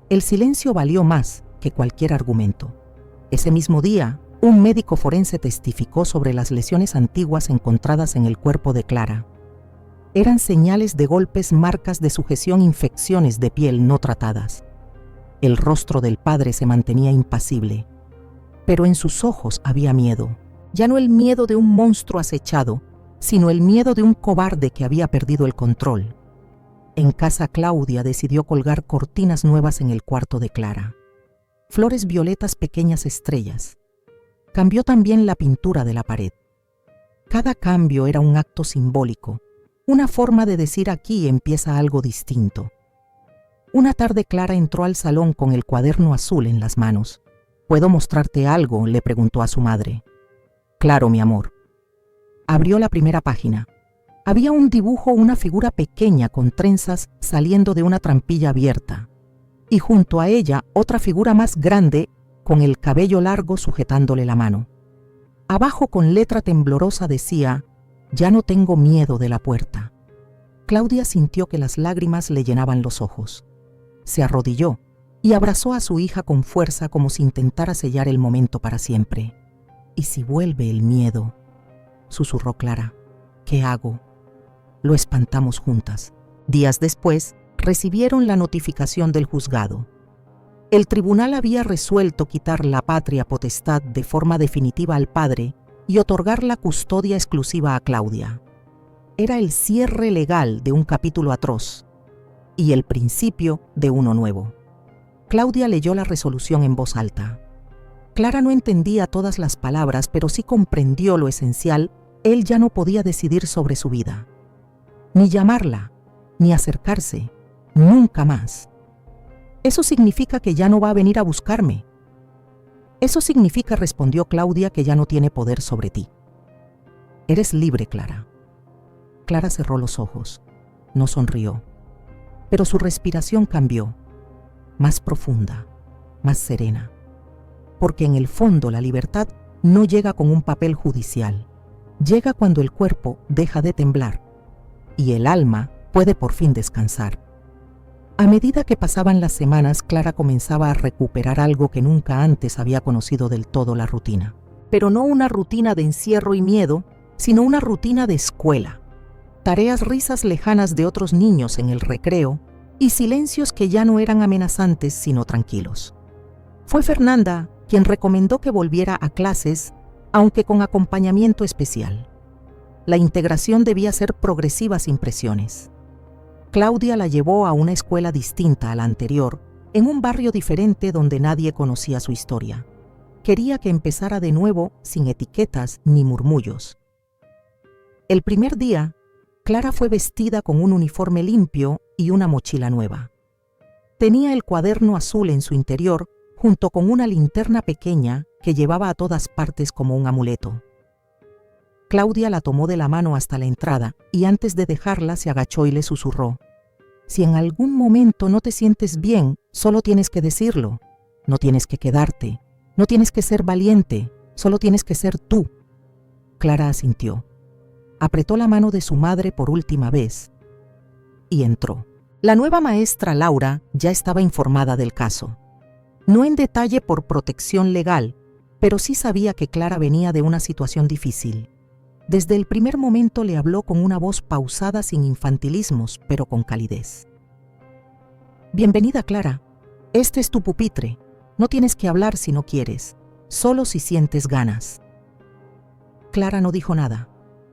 El silencio valió más que cualquier argumento. Ese mismo día, un médico forense testificó sobre las lesiones antiguas encontradas en el cuerpo de Clara. Eran señales de golpes, marcas de sujeción, infecciones de piel no tratadas. El rostro del padre se mantenía impasible, pero en sus ojos había miedo. Ya no el miedo de un monstruo acechado, sino el miedo de un cobarde que había perdido el control. En casa, Claudia decidió colgar cortinas nuevas en el cuarto de Clara. Flores violetas, pequeñas estrellas. Cambió también la pintura de la pared. Cada cambio era un acto simbólico, una forma de decir aquí empieza algo distinto. Una tarde Clara entró al salón con el cuaderno azul en las manos. ¿Puedo mostrarte algo?, le preguntó a su madre. Claro, mi amor. Abrió la primera página. Había un dibujo, una figura pequeña con trenzas saliendo de una trampilla abierta, y junto a ella otra figura más grande con el cabello largo sujetándole la mano. Abajo con letra temblorosa decía: «Ya no tengo miedo de la puerta». Claudia sintió que las lágrimas le llenaban los ojos. Se arrodilló y abrazó a su hija con fuerza como si intentara sellar el momento para siempre. «¿Y si vuelve el miedo?», susurró Clara. «¿Qué hago?». Lo espantamos juntas. Días después, recibieron la notificación del juzgado. El tribunal había resuelto quitar la patria potestad de forma definitiva al padre y otorgar la custodia exclusiva a Claudia. Era el cierre legal de un capítulo atroz y el principio de uno nuevo. Claudia leyó la resolución en voz alta. Clara no entendía todas las palabras, pero sí comprendió lo esencial. Él ya no podía decidir sobre su vida. Ni llamarla, ni acercarse, nunca más. «Eso significa que ya no va a venir a buscarme». «Eso significa», respondió Claudia, «que ya no tiene poder sobre ti». «Eres libre, Clara». Clara cerró los ojos. No sonrió. Pero su respiración cambió, más profunda, más serena. Porque en el fondo la libertad no llega con un papel judicial. Llega cuando el cuerpo deja de temblar y el alma puede por fin descansar. A medida que pasaban las semanas, Clara comenzaba a recuperar algo que nunca antes había conocido del todo: la rutina. Pero no una rutina de encierro y miedo, sino una rutina de escuela. Tareas, risas lejanas de otros niños en el recreo y silencios que ya no eran amenazantes sino tranquilos. Fue Fernanda quien recomendó que volviera a clases, aunque con acompañamiento especial. La integración debía ser progresiva, sin presiones. Claudia la llevó a una escuela distinta a la anterior, en un barrio diferente donde nadie conocía su historia. Quería que empezara de nuevo, sin etiquetas ni murmullos. El primer día, Clara fue vestida con un uniforme limpio y una mochila nueva. Tenía el cuaderno azul en su interior, junto con una linterna pequeña que llevaba a todas partes como un amuleto. Claudia la tomó de la mano hasta la entrada y antes de dejarla se agachó y le susurró: «Si en algún momento no te sientes bien, solo tienes que decirlo. No tienes que quedarte, no tienes que ser valiente, solo tienes que ser tú». Clara asintió. Apretó la mano de su madre por última vez y entró. La nueva maestra, Laura, ya estaba informada del caso. No en detalle por protección legal, pero sí sabía que Clara venía de una situación difícil. Desde el primer momento le habló con una voz pausada, sin infantilismos, pero con calidez. «Bienvenida, Clara. Este es tu pupitre. No tienes que hablar si no quieres, solo si sientes ganas». Clara no dijo nada.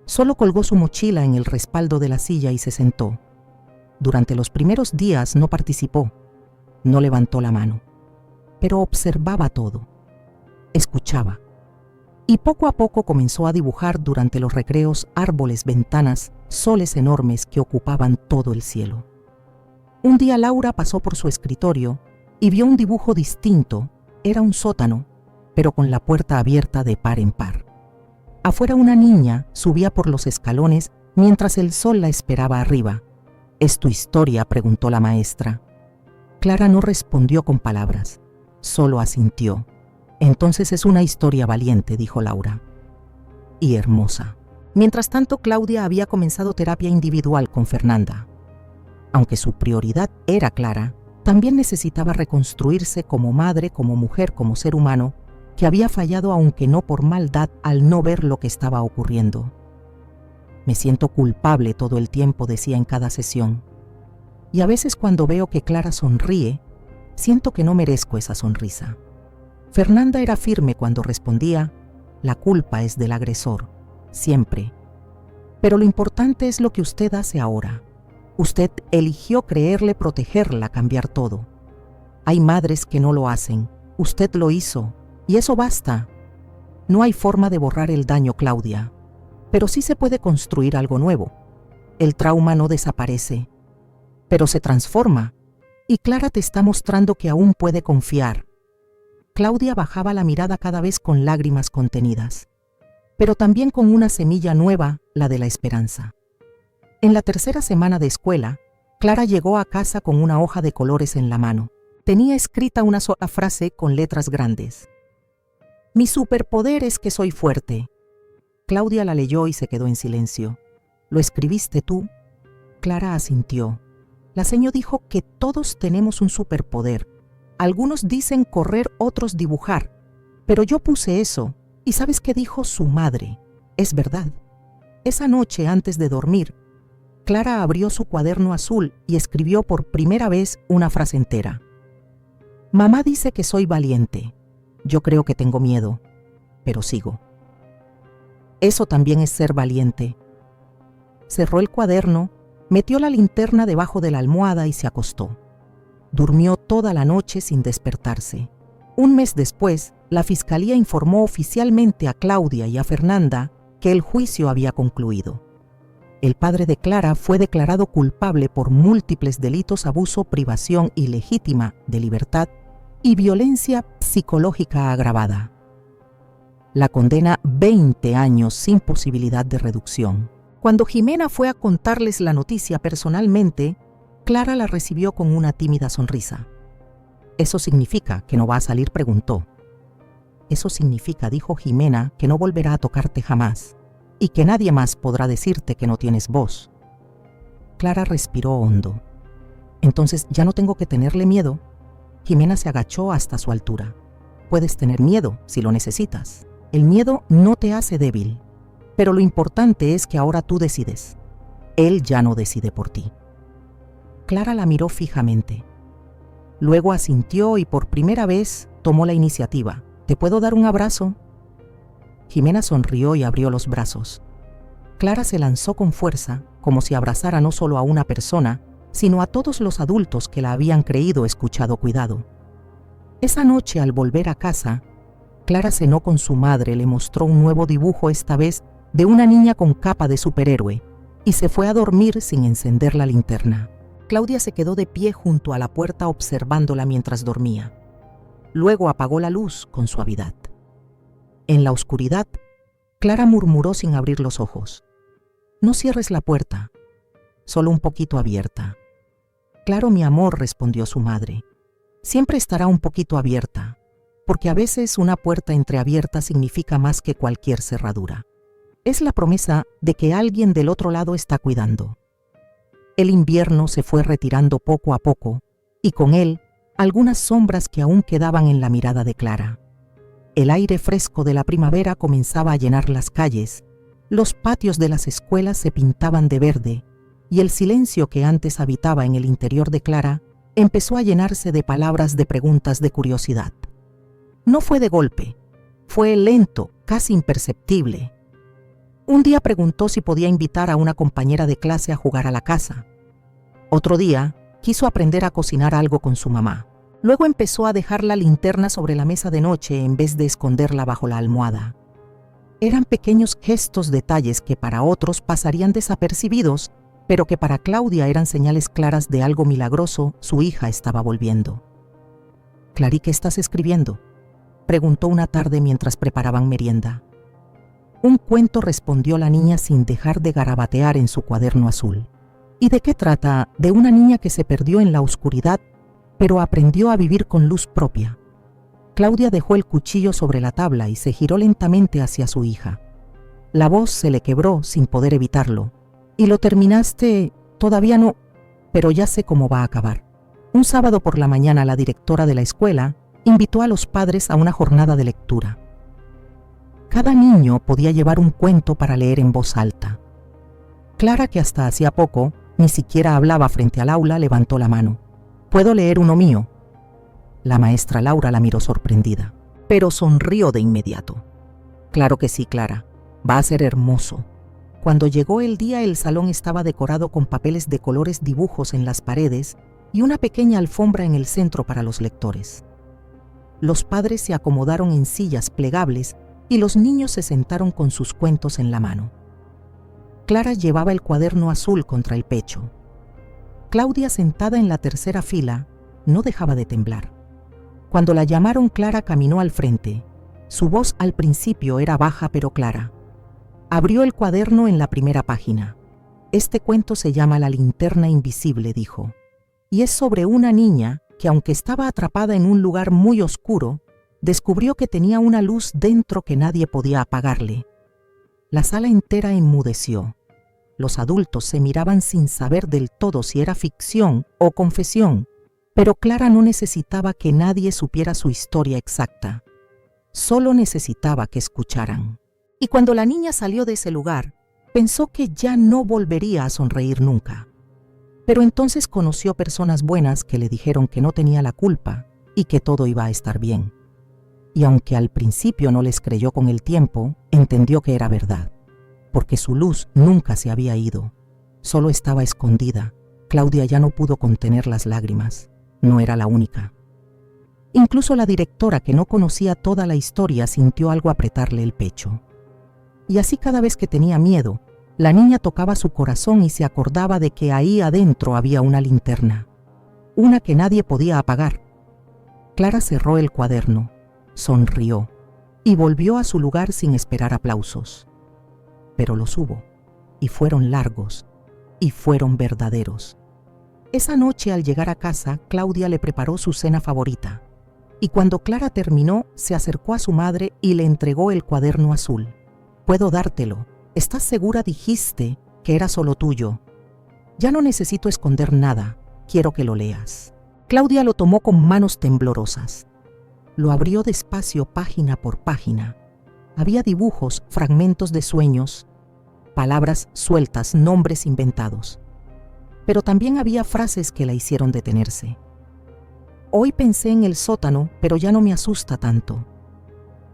Solo colgó su mochila en el respaldo de la silla y se sentó. Durante los primeros días no participó, no levantó la mano, pero observaba todo, escuchaba. Y poco a poco comenzó a dibujar durante los recreos árboles, ventanas, soles enormes que ocupaban todo el cielo. Un día Laura pasó por su escritorio y vio un dibujo distinto. Era un sótano, pero con la puerta abierta de par en par. Afuera una niña subía por los escalones mientras el sol la esperaba arriba. «¿Es tu historia?», preguntó la maestra. Clara no respondió con palabras, solo asintió. «Entonces es una historia valiente», dijo Laura. «Y hermosa». Mientras tanto, Claudia había comenzado terapia individual con Fernanda. Aunque su prioridad era Clara, también necesitaba reconstruirse como madre, como mujer, como ser humano, que había fallado, aunque no por maldad, al no ver lo que estaba ocurriendo. «Me siento culpable todo el tiempo», decía en cada sesión. «Y a veces cuando veo que Clara sonríe, siento que no merezco esa sonrisa». Fernanda era firme cuando respondía: «La culpa es del agresor, siempre. Pero lo importante es lo que usted hace ahora. Usted eligió creerle, protegerla, cambiar todo. Hay madres que no lo hacen. Usted lo hizo, y eso basta. No hay forma de borrar el daño, Claudia, pero sí se puede construir algo nuevo. El trauma no desaparece, pero se transforma, y Clara te está mostrando que aún puede confiar». Claudia bajaba la mirada cada vez con lágrimas contenidas, pero también con una semilla nueva, la de la esperanza. En la tercera semana de escuela, Clara llegó a casa con una hoja de colores en la mano. Tenía escrita una sola frase con letras grandes: Mi superpoder es que soy fuerte. Claudia la leyó y se quedó en silencio. ¿Lo escribiste tú? Clara asintió. La señora dijo que todos tenemos un superpoder. Algunos dicen correr, otros dibujar. Pero yo puse eso. ¿Y sabes qué dijo su madre? Es verdad. Esa noche, antes de dormir, Clara abrió su cuaderno azul y escribió por primera vez una frase entera. Mamá dice que soy valiente. Yo creo que tengo miedo, pero sigo. Eso también es ser valiente. Cerró el cuaderno, metió la linterna debajo de la almohada y se acostó. Durmió toda la noche sin despertarse. Un mes después, la fiscalía informó oficialmente a Claudia y a Fernanda que el juicio había concluido. El padre de Clara fue declarado culpable por múltiples delitos: abuso, privación ilegítima de libertad y violencia psicológica agravada. La condena 20 años sin posibilidad de reducción. Cuando Jimena fue a contarles la noticia personalmente, Clara la recibió con una tímida sonrisa. «¿Eso significa que no va a salir?», preguntó. «Eso significa», dijo Jimena, «que no volverá a tocarte jamás y que nadie más podrá decirte que no tienes voz». Clara respiró hondo. «Entonces, ¿ya no tengo que tenerle miedo?». Jimena se agachó hasta su altura. «Puedes tener miedo si lo necesitas. El miedo no te hace débil, pero lo importante es que ahora tú decides. Él ya no decide por ti». Clara la miró fijamente. Luego asintió y por primera vez tomó la iniciativa. «¿Te puedo dar un abrazo?». Jimena sonrió y abrió los brazos. Clara se lanzó con fuerza, como si abrazara no solo a una persona, sino a todos los adultos que la habían creído, escuchado, cuidado. Esa noche, al volver a casa, Clara cenó con su madre, le mostró un nuevo dibujo, esta vez de una niña con capa de superhéroe, y se fue a dormir sin encender la linterna. Claudia se quedó de pie junto a la puerta observándola mientras dormía. Luego apagó la luz con suavidad. En la oscuridad, Clara murmuró sin abrir los ojos. «No cierres la puerta, solo un poquito abierta». «Claro, mi amor», respondió su madre. «Siempre estará un poquito abierta, porque a veces una puerta entreabierta significa más que cualquier cerradura. Es la promesa de que alguien del otro lado está cuidando». El invierno se fue retirando poco a poco, y con él algunas sombras que aún quedaban en la mirada de Clara. El aire fresco de la primavera comenzaba a llenar las calles, los patios de las escuelas se pintaban de verde, y el silencio que antes habitaba en el interior de Clara empezó a llenarse de palabras, de preguntas, de curiosidad. No fue de golpe, fue lento, casi imperceptible. Un día preguntó si podía invitar a una compañera de clase a jugar a la casa. Otro día quiso aprender a cocinar algo con su mamá. Luego empezó a dejar la linterna sobre la mesa de noche en vez de esconderla bajo la almohada. Eran pequeños gestos, detalles que para otros pasarían desapercibidos, pero que para Claudia eran señales claras de algo milagroso. Su hija estaba volviendo. «Clary, ¿qué estás escribiendo?», preguntó una tarde mientras preparaban merienda. «Un cuento», respondió la niña sin dejar de garabatear en su cuaderno azul. «¿Y de qué trata?». «De una niña que se perdió en la oscuridad, pero aprendió a vivir con luz propia». Claudia dejó el cuchillo sobre la tabla y se giró lentamente hacia su hija. La voz se le quebró sin poder evitarlo. «¿Y lo terminaste?». «Todavía no, pero ya sé cómo va a acabar». Un sábado por la mañana, la directora de la escuela invitó a los padres a una jornada de lectura. Cada niño podía llevar un cuento para leer en voz alta. Clara, que hasta hacía poco ni siquiera hablaba frente al aula, levantó la mano. «¿Puedo leer uno mío?». La maestra Laura la miró sorprendida, pero sonrió de inmediato. «Claro que sí, Clara, va a ser hermoso». Cuando llegó el día, el salón estaba decorado con papeles de colores, dibujos en las paredes y una pequeña alfombra en el centro para los lectores. Los padres se acomodaron en sillas plegables y los niños se sentaron con sus cuentos en la mano. Clara llevaba el cuaderno azul contra el pecho. Claudia, sentada en la tercera fila, no dejaba de temblar. Cuando la llamaron, Clara caminó al frente. Su voz al principio era baja pero clara. Abrió el cuaderno en la primera página. «Este cuento se llama La linterna invisible», dijo, «y es sobre una niña que, aunque estaba atrapada en un lugar muy oscuro, descubrió que tenía una luz dentro que nadie podía apagarle. La sala entera enmudeció. Los adultos se miraban sin saber del todo si era ficción o confesión, pero Clara no necesitaba que nadie supiera su historia exacta. Solo necesitaba que escucharan. Y cuando la niña salió de ese lugar, pensó que ya no volvería a sonreír nunca. Pero entonces conoció personas buenas que le dijeron que no tenía la culpa y que todo iba a estar bien. Y aunque al principio no les creyó, con el tiempo entendió que era verdad, porque su luz nunca se había ido, solo estaba escondida. Claudia ya no pudo contener las lágrimas, no era la única. Incluso la directora, que no conocía toda la historia, sintió algo apretarle el pecho. Y así, cada vez que tenía miedo, la niña tocaba su corazón y se acordaba de que ahí adentro había una linterna, una que nadie podía apagar. Clara cerró el cuaderno, sonrió y volvió a su lugar sin esperar aplausos. Pero los hubo, y fueron largos, y fueron verdaderos. Esa noche, al llegar a casa, Claudia le preparó su cena favorita, y cuando Clara terminó, se acercó a su madre y le entregó el cuaderno azul. «Puedo dártelo. ¿Estás segura? Dijiste que era solo tuyo. Ya no necesito esconder nada. Quiero que lo leas». Claudia lo tomó con manos temblorosas. Lo abrió despacio, página por página. Había dibujos, fragmentos de sueños, palabras sueltas, nombres inventados. Pero también había frases que la hicieron detenerse. «Hoy pensé en el sótano, pero ya no me asusta tanto.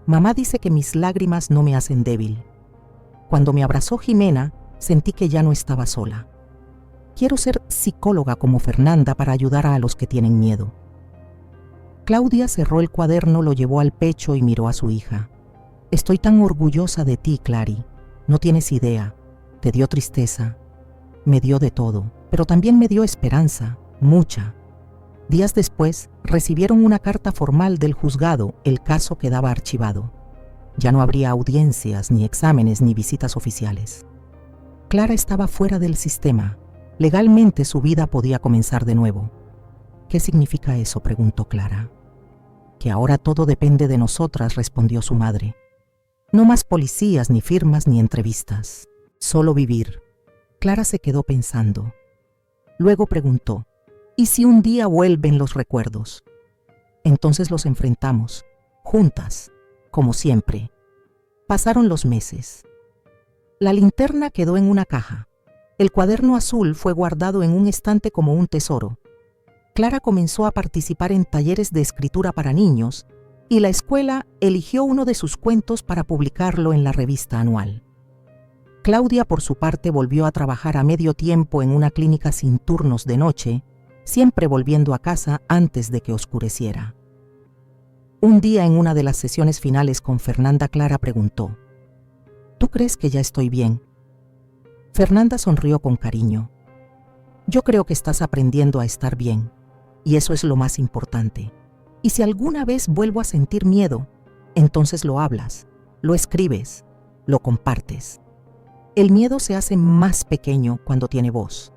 Mamá dice que mis lágrimas no me hacen débil. Cuando me abrazó Jimena, sentí que ya no estaba sola. Quiero ser psicóloga como Fernanda para ayudar a los que tienen miedo». Claudia cerró el cuaderno, lo llevó al pecho y miró a su hija. «Estoy tan orgullosa de ti, Clary. No tienes idea. Te dio tristeza. Me dio de todo, pero también me dio esperanza, mucha». Días después, recibieron una carta formal del juzgado. El caso quedaba archivado. Ya no habría audiencias, ni exámenes, ni visitas oficiales. Clara estaba fuera del sistema. Legalmente su vida podía comenzar de nuevo. «¿Qué significa eso?», preguntó Clara. «Que ahora todo depende de nosotras», respondió su madre. «No más policías, ni firmas, ni entrevistas. Solo vivir». Clara se quedó pensando. Luego preguntó: «¿Y si un día vuelven los recuerdos?». «Entonces los enfrentamos, juntas, como siempre». Pasaron los meses. La linterna quedó en una caja. El cuaderno azul fue guardado en un estante como un tesoro. Clara comenzó a participar en talleres de escritura para niños y la escuela eligió uno de sus cuentos para publicarlo en la revista anual. Claudia, por su parte, volvió a trabajar a medio tiempo en una clínica sin turnos de noche, siempre volviendo a casa antes de que oscureciera. Un día, en una de las sesiones finales con Fernanda, Clara preguntó: «¿Tú crees que ya estoy bien?». Fernanda sonrió con cariño. «Yo creo que estás aprendiendo a estar bien, y eso es lo más importante. Y si alguna vez vuelvo a sentir miedo, entonces lo hablas, lo escribes, lo compartes. El miedo se hace más pequeño cuando tiene voz».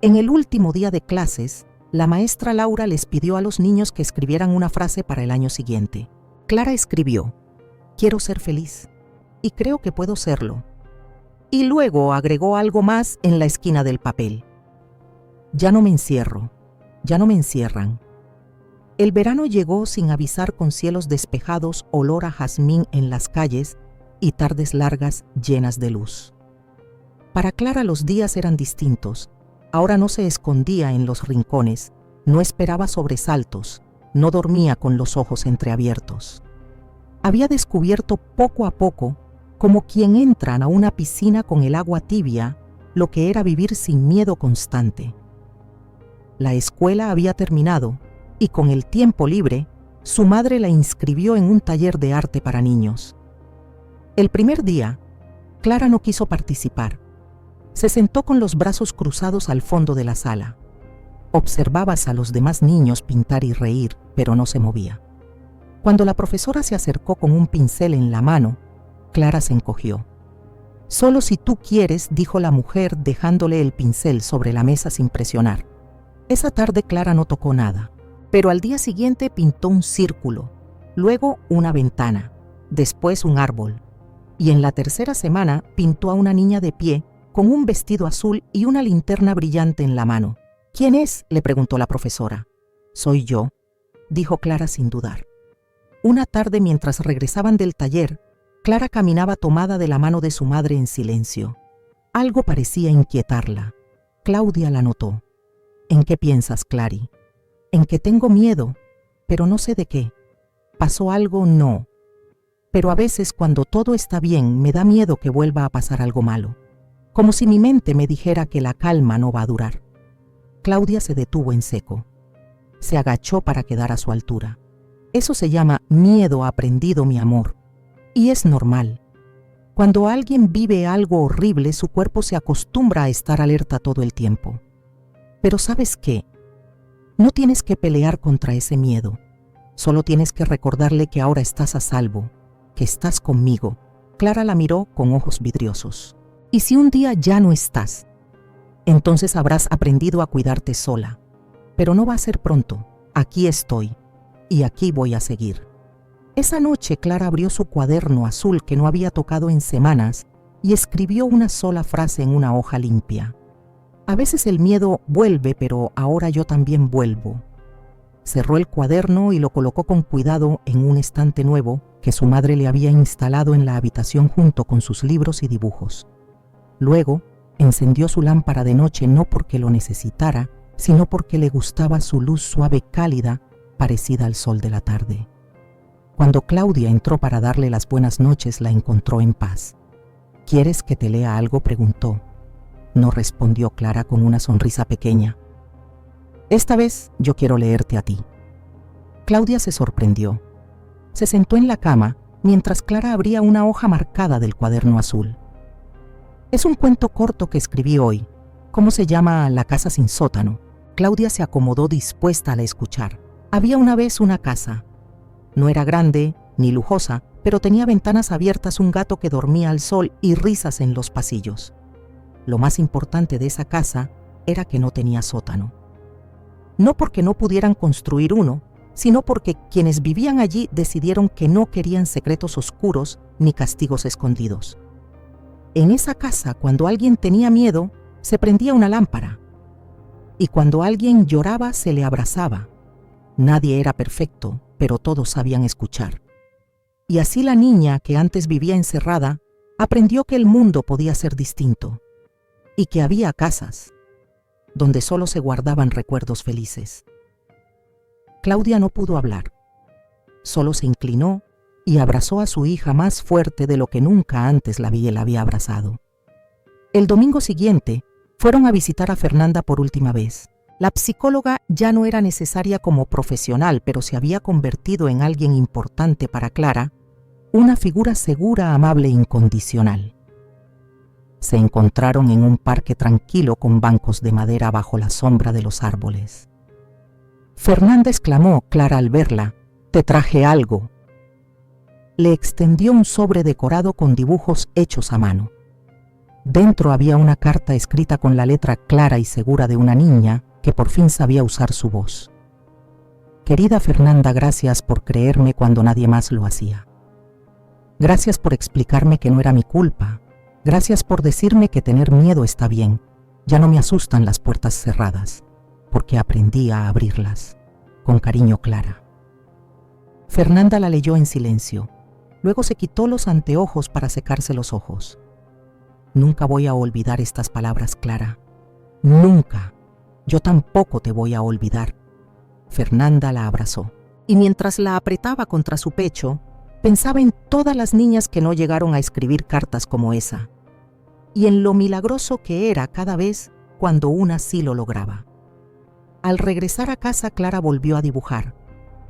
En el último día de clases, la maestra Laura les pidió a los niños que escribieran una frase para el año siguiente. Clara escribió: «Quiero ser feliz, y creo que puedo serlo». Y luego agregó algo más en la esquina del papel: «Ya no me encierro, ya no me encierran». El verano llegó sin avisar, con cielos despejados, olor a jazmín en las calles y tardes largas llenas de luz. Para Clara los días eran distintos. Ahora no se escondía en los rincones, no esperaba sobresaltos, no dormía con los ojos entreabiertos. Había descubierto poco a poco, como quien entra a una piscina con el agua tibia, lo que era vivir sin miedo constante. La escuela había terminado y, con el tiempo libre, su madre la inscribió en un taller de arte para niños. El primer día, Clara no quiso participar. Se sentó con los brazos cruzados al fondo de la sala. Observabas a los demás niños pintar y reír, pero no se movía. Cuando la profesora se acercó con un pincel en la mano, Clara se encogió. «Solo si tú quieres», dijo la mujer, dejándole el pincel sobre la mesa sin presionar. Esa tarde Clara no tocó nada, pero al día siguiente pintó un círculo, luego una ventana, después un árbol, y en la tercera semana pintó a una niña de pie con un vestido azul y una linterna brillante en la mano. ¿Quién es?, le preguntó la profesora. Soy yo, dijo Clara sin dudar. Una tarde, mientras regresaban del taller, Clara caminaba tomada de la mano de su madre en silencio. Algo parecía inquietarla. Claudia la notó. ¿En qué piensas, Clary? En que tengo miedo, pero no sé de qué. ¿Pasó algo? No. Pero a veces, cuando todo está bien, me da miedo que vuelva a pasar algo malo. Como si mi mente me dijera que la calma no va a durar. Claudia se detuvo en seco. Se agachó para quedar a su altura. Eso se llama miedo aprendido, mi amor. Y es normal. Cuando alguien vive algo horrible, su cuerpo se acostumbra a estar alerta todo el tiempo. Pero ¿sabes qué? No tienes que pelear contra ese miedo. Solo tienes que recordarle que ahora estás a salvo, que estás conmigo. Clara la miró con ojos vidriosos. Y si un día ya no estás, entonces habrás aprendido a cuidarte sola. Pero no va a ser pronto. Aquí estoy. Y aquí voy a seguir. Esa noche Clara abrió su cuaderno azul que no había tocado en semanas y escribió una sola frase en una hoja limpia. A veces el miedo vuelve, pero ahora yo también vuelvo. Cerró el cuaderno y lo colocó con cuidado en un estante nuevo que su madre le había instalado en la habitación junto con sus libros y dibujos. Luego, encendió su lámpara de noche no porque lo necesitara, sino porque le gustaba su luz suave cálida, parecida al sol de la tarde. Cuando Claudia entró para darle las buenas noches, la encontró en paz. ¿Quieres que te lea algo?, preguntó. No, respondió Clara con una sonrisa pequeña. Esta vez yo quiero leerte a ti. Claudia se sorprendió. Se sentó en la cama mientras Clara abría una hoja marcada del cuaderno azul. Es un cuento corto que escribí hoy. ¿Cómo se llama? La casa sin sótano. Claudia se acomodó dispuesta al escuchar. Había una vez una casa. No era grande ni lujosa, pero tenía ventanas abiertas, un gato que dormía al sol y risas en los pasillos. Lo más importante de esa casa era que no tenía sótano. No porque no pudieran construir uno, sino porque quienes vivían allí decidieron que no querían secretos oscuros ni castigos escondidos. En esa casa, cuando alguien tenía miedo, se prendía una lámpara. Y cuando alguien lloraba, se le abrazaba. Nadie era perfecto, pero todos sabían escuchar. Y así la niña, que antes vivía encerrada, aprendió que el mundo podía ser distinto y que había casas donde solo se guardaban recuerdos felices. Claudia no pudo hablar. Solo se inclinó y abrazó a su hija más fuerte de lo que nunca antes la había abrazado. El domingo siguiente fueron a visitar a Fernanda por última vez. La psicóloga ya no era necesaria como profesional, pero se había convertido en alguien importante para Clara, una figura segura, amable e incondicional. Se encontraron en un parque tranquilo con bancos de madera bajo la sombra de los árboles. Fernanda, exclamó Clara al verla, «Te traje algo». Le extendió un sobre decorado con dibujos hechos a mano. Dentro había una carta escrita con la letra clara y segura de una niña que por fin sabía usar su voz. «Querida Fernanda, gracias por creerme cuando nadie más lo hacía. Gracias por explicarme que no era mi culpa. Gracias por decirme que tener miedo está bien. Ya no me asustan las puertas cerradas, porque aprendí a abrirlas. Con cariño, Clara». Fernanda la leyó en silencio. Luego se quitó los anteojos para secarse los ojos. «Nunca voy a olvidar estas palabras, Clara. Nunca. Yo tampoco te voy a olvidar». Fernanda la abrazó. Y mientras la apretaba contra su pecho, pensaba en todas las niñas que no llegaron a escribir cartas como esa, y en lo milagroso que era cada vez cuando una sí lo lograba. Al regresar a casa, Clara volvió a dibujar.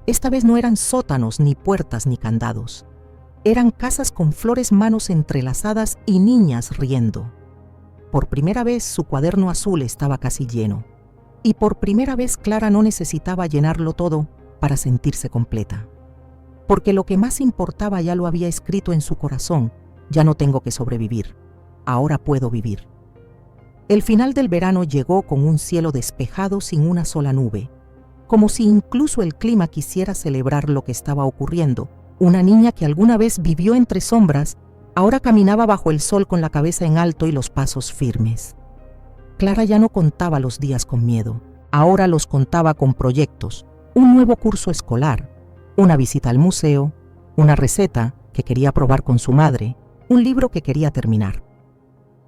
Esta vez no eran sótanos, ni puertas, ni candados. Eran casas con flores, manos entrelazadas y niñas riendo. Por primera vez su cuaderno azul estaba casi lleno. Y por primera vez Clara no necesitaba llenarlo todo para sentirse completa. Porque lo que más importaba ya lo había escrito en su corazón. Ya no tengo que sobrevivir. Ahora puedo vivir. El final del verano llegó con un cielo despejado sin una sola nube, como si incluso el clima quisiera celebrar lo que estaba ocurriendo. Una niña que alguna vez vivió entre sombras, ahora caminaba bajo el sol con la cabeza en alto y los pasos firmes. Clara ya no contaba los días con miedo, ahora los contaba con proyectos, un nuevo curso escolar, una visita al museo, una receta que quería probar con su madre, un libro que quería terminar.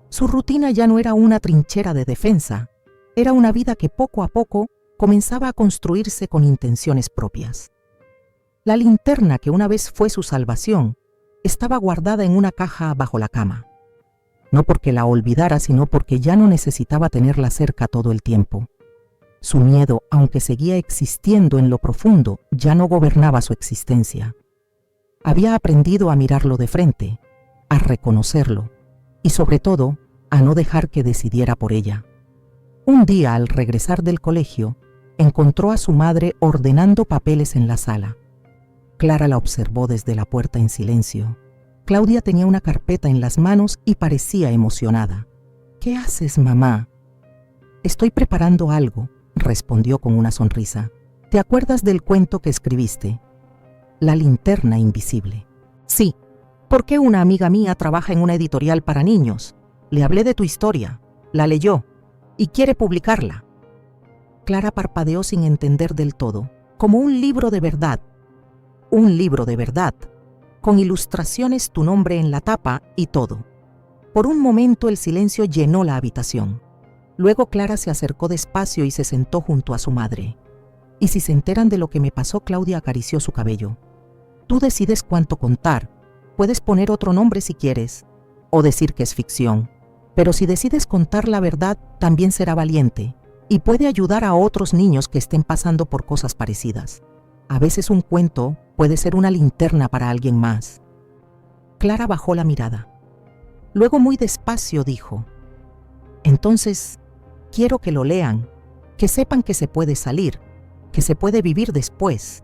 Su rutina ya no era una trinchera de defensa, era una vida que poco a poco comenzaba a construirse con intenciones propias. La linterna que una vez fue su salvación estaba guardada en una caja bajo la cama. No porque la olvidara, sino porque ya no necesitaba tenerla cerca todo el tiempo. Su miedo, aunque seguía existiendo en lo profundo, ya no gobernaba su existencia. Había aprendido a mirarlo de frente, a reconocerlo y sobre todo a no dejar que decidiera por ella. Un día, al regresar del colegio, encontró a su madre ordenando papeles en la sala. Clara la observó desde la puerta en silencio. Claudia tenía una carpeta en las manos y parecía emocionada. «¿Qué haces, mamá?» «Estoy preparando algo», respondió con una sonrisa. «¿Te acuerdas del cuento que escribiste? La linterna invisible». «Sí. ¿Por qué una amiga mía trabaja en una editorial para niños? Le hablé de tu historia, la leyó y quiere publicarla». Clara parpadeó sin entender del todo. «Como un libro de verdad». «Un libro de verdad, con ilustraciones, tu nombre en la tapa y todo». Por un momento el silencio llenó la habitación. Luego Clara se acercó despacio y se sentó junto a su madre. «¿Y si se enteran de lo que me pasó?», Claudia acarició su cabello. «Tú decides cuánto contar. Puedes poner otro nombre si quieres, o decir que es ficción. Pero si decides contar la verdad, también será valiente y puede ayudar a otros niños que estén pasando por cosas parecidas. A veces un cuento puede ser una linterna para alguien más». Clara bajó la mirada. Luego muy despacio dijo: «Entonces, quiero que lo lean, que sepan que se puede salir, que se puede vivir después».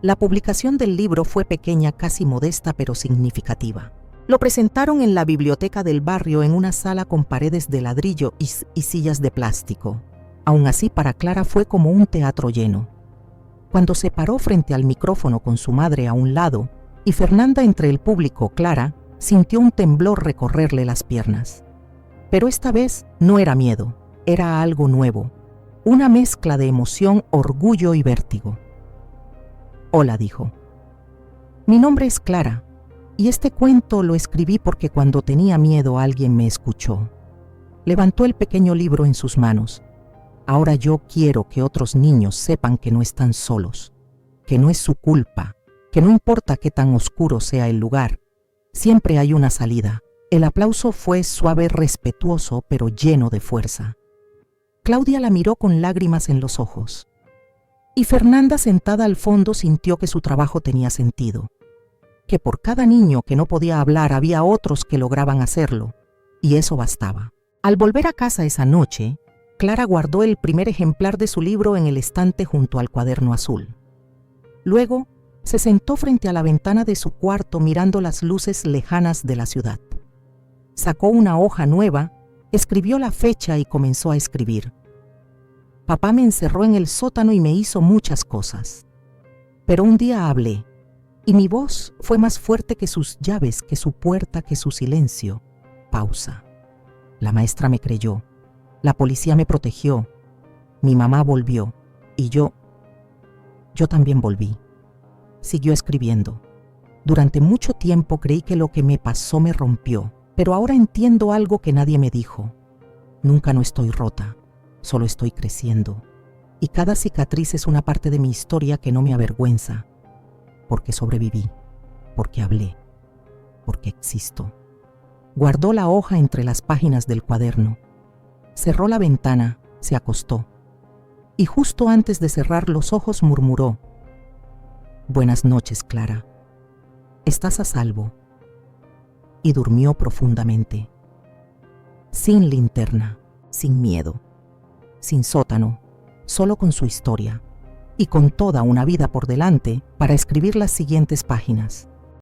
La publicación del libro fue pequeña, casi modesta, pero significativa. Lo presentaron en la biblioteca del barrio en una sala con paredes de ladrillo y sillas de plástico. Aún así, para Clara fue como un teatro lleno. Cuando se paró frente al micrófono con su madre a un lado y Fernanda entre el público, Clara sintió un temblor recorrerle las piernas. Pero esta vez no era miedo, era algo nuevo, una mezcla de emoción, orgullo y vértigo. «Hola», dijo. «Mi nombre es Clara, y este cuento lo escribí porque cuando tenía miedo alguien me escuchó». Levantó el pequeño libro en sus manos. «Ahora yo quiero que otros niños sepan que no están solos, que no es su culpa, que no importa qué tan oscuro sea el lugar, siempre hay una salida». El aplauso fue suave, respetuoso, pero lleno de fuerza. Claudia la miró con lágrimas en los ojos. Y Fernanda, sentada al fondo, sintió que su trabajo tenía sentido, que por cada niño que no podía hablar había otros que lograban hacerlo, y eso bastaba. Al volver a casa esa noche, Clara guardó el primer ejemplar de su libro en el estante junto al cuaderno azul. Luego, se sentó frente a la ventana de su cuarto mirando las luces lejanas de la ciudad. Sacó una hoja nueva, escribió la fecha y comenzó a escribir. «Papá me encerró en el sótano y me hizo muchas cosas. Pero un día hablé, y mi voz fue más fuerte que sus llaves, que su puerta, que su silencio». Pausa. «La maestra me creyó, la policía me protegió, mi mamá volvió, y yo también volví». Siguió escribiendo. «Durante mucho tiempo creí que lo que me pasó me rompió, pero ahora entiendo algo que nadie me dijo. Nunca no estoy rota, solo estoy creciendo. Y cada cicatriz es una parte de mi historia que no me avergüenza, porque sobreviví, porque hablé, porque existo». Guardó la hoja entre las páginas del cuaderno. Cerró la ventana, se acostó. Y justo antes de cerrar los ojos murmuró: «Buenas noches, Clara. Estás a salvo». Y durmió profundamente. Sin linterna, sin miedo, sin sótano, solo con su historia y con toda una vida por delante para escribir las siguientes páginas.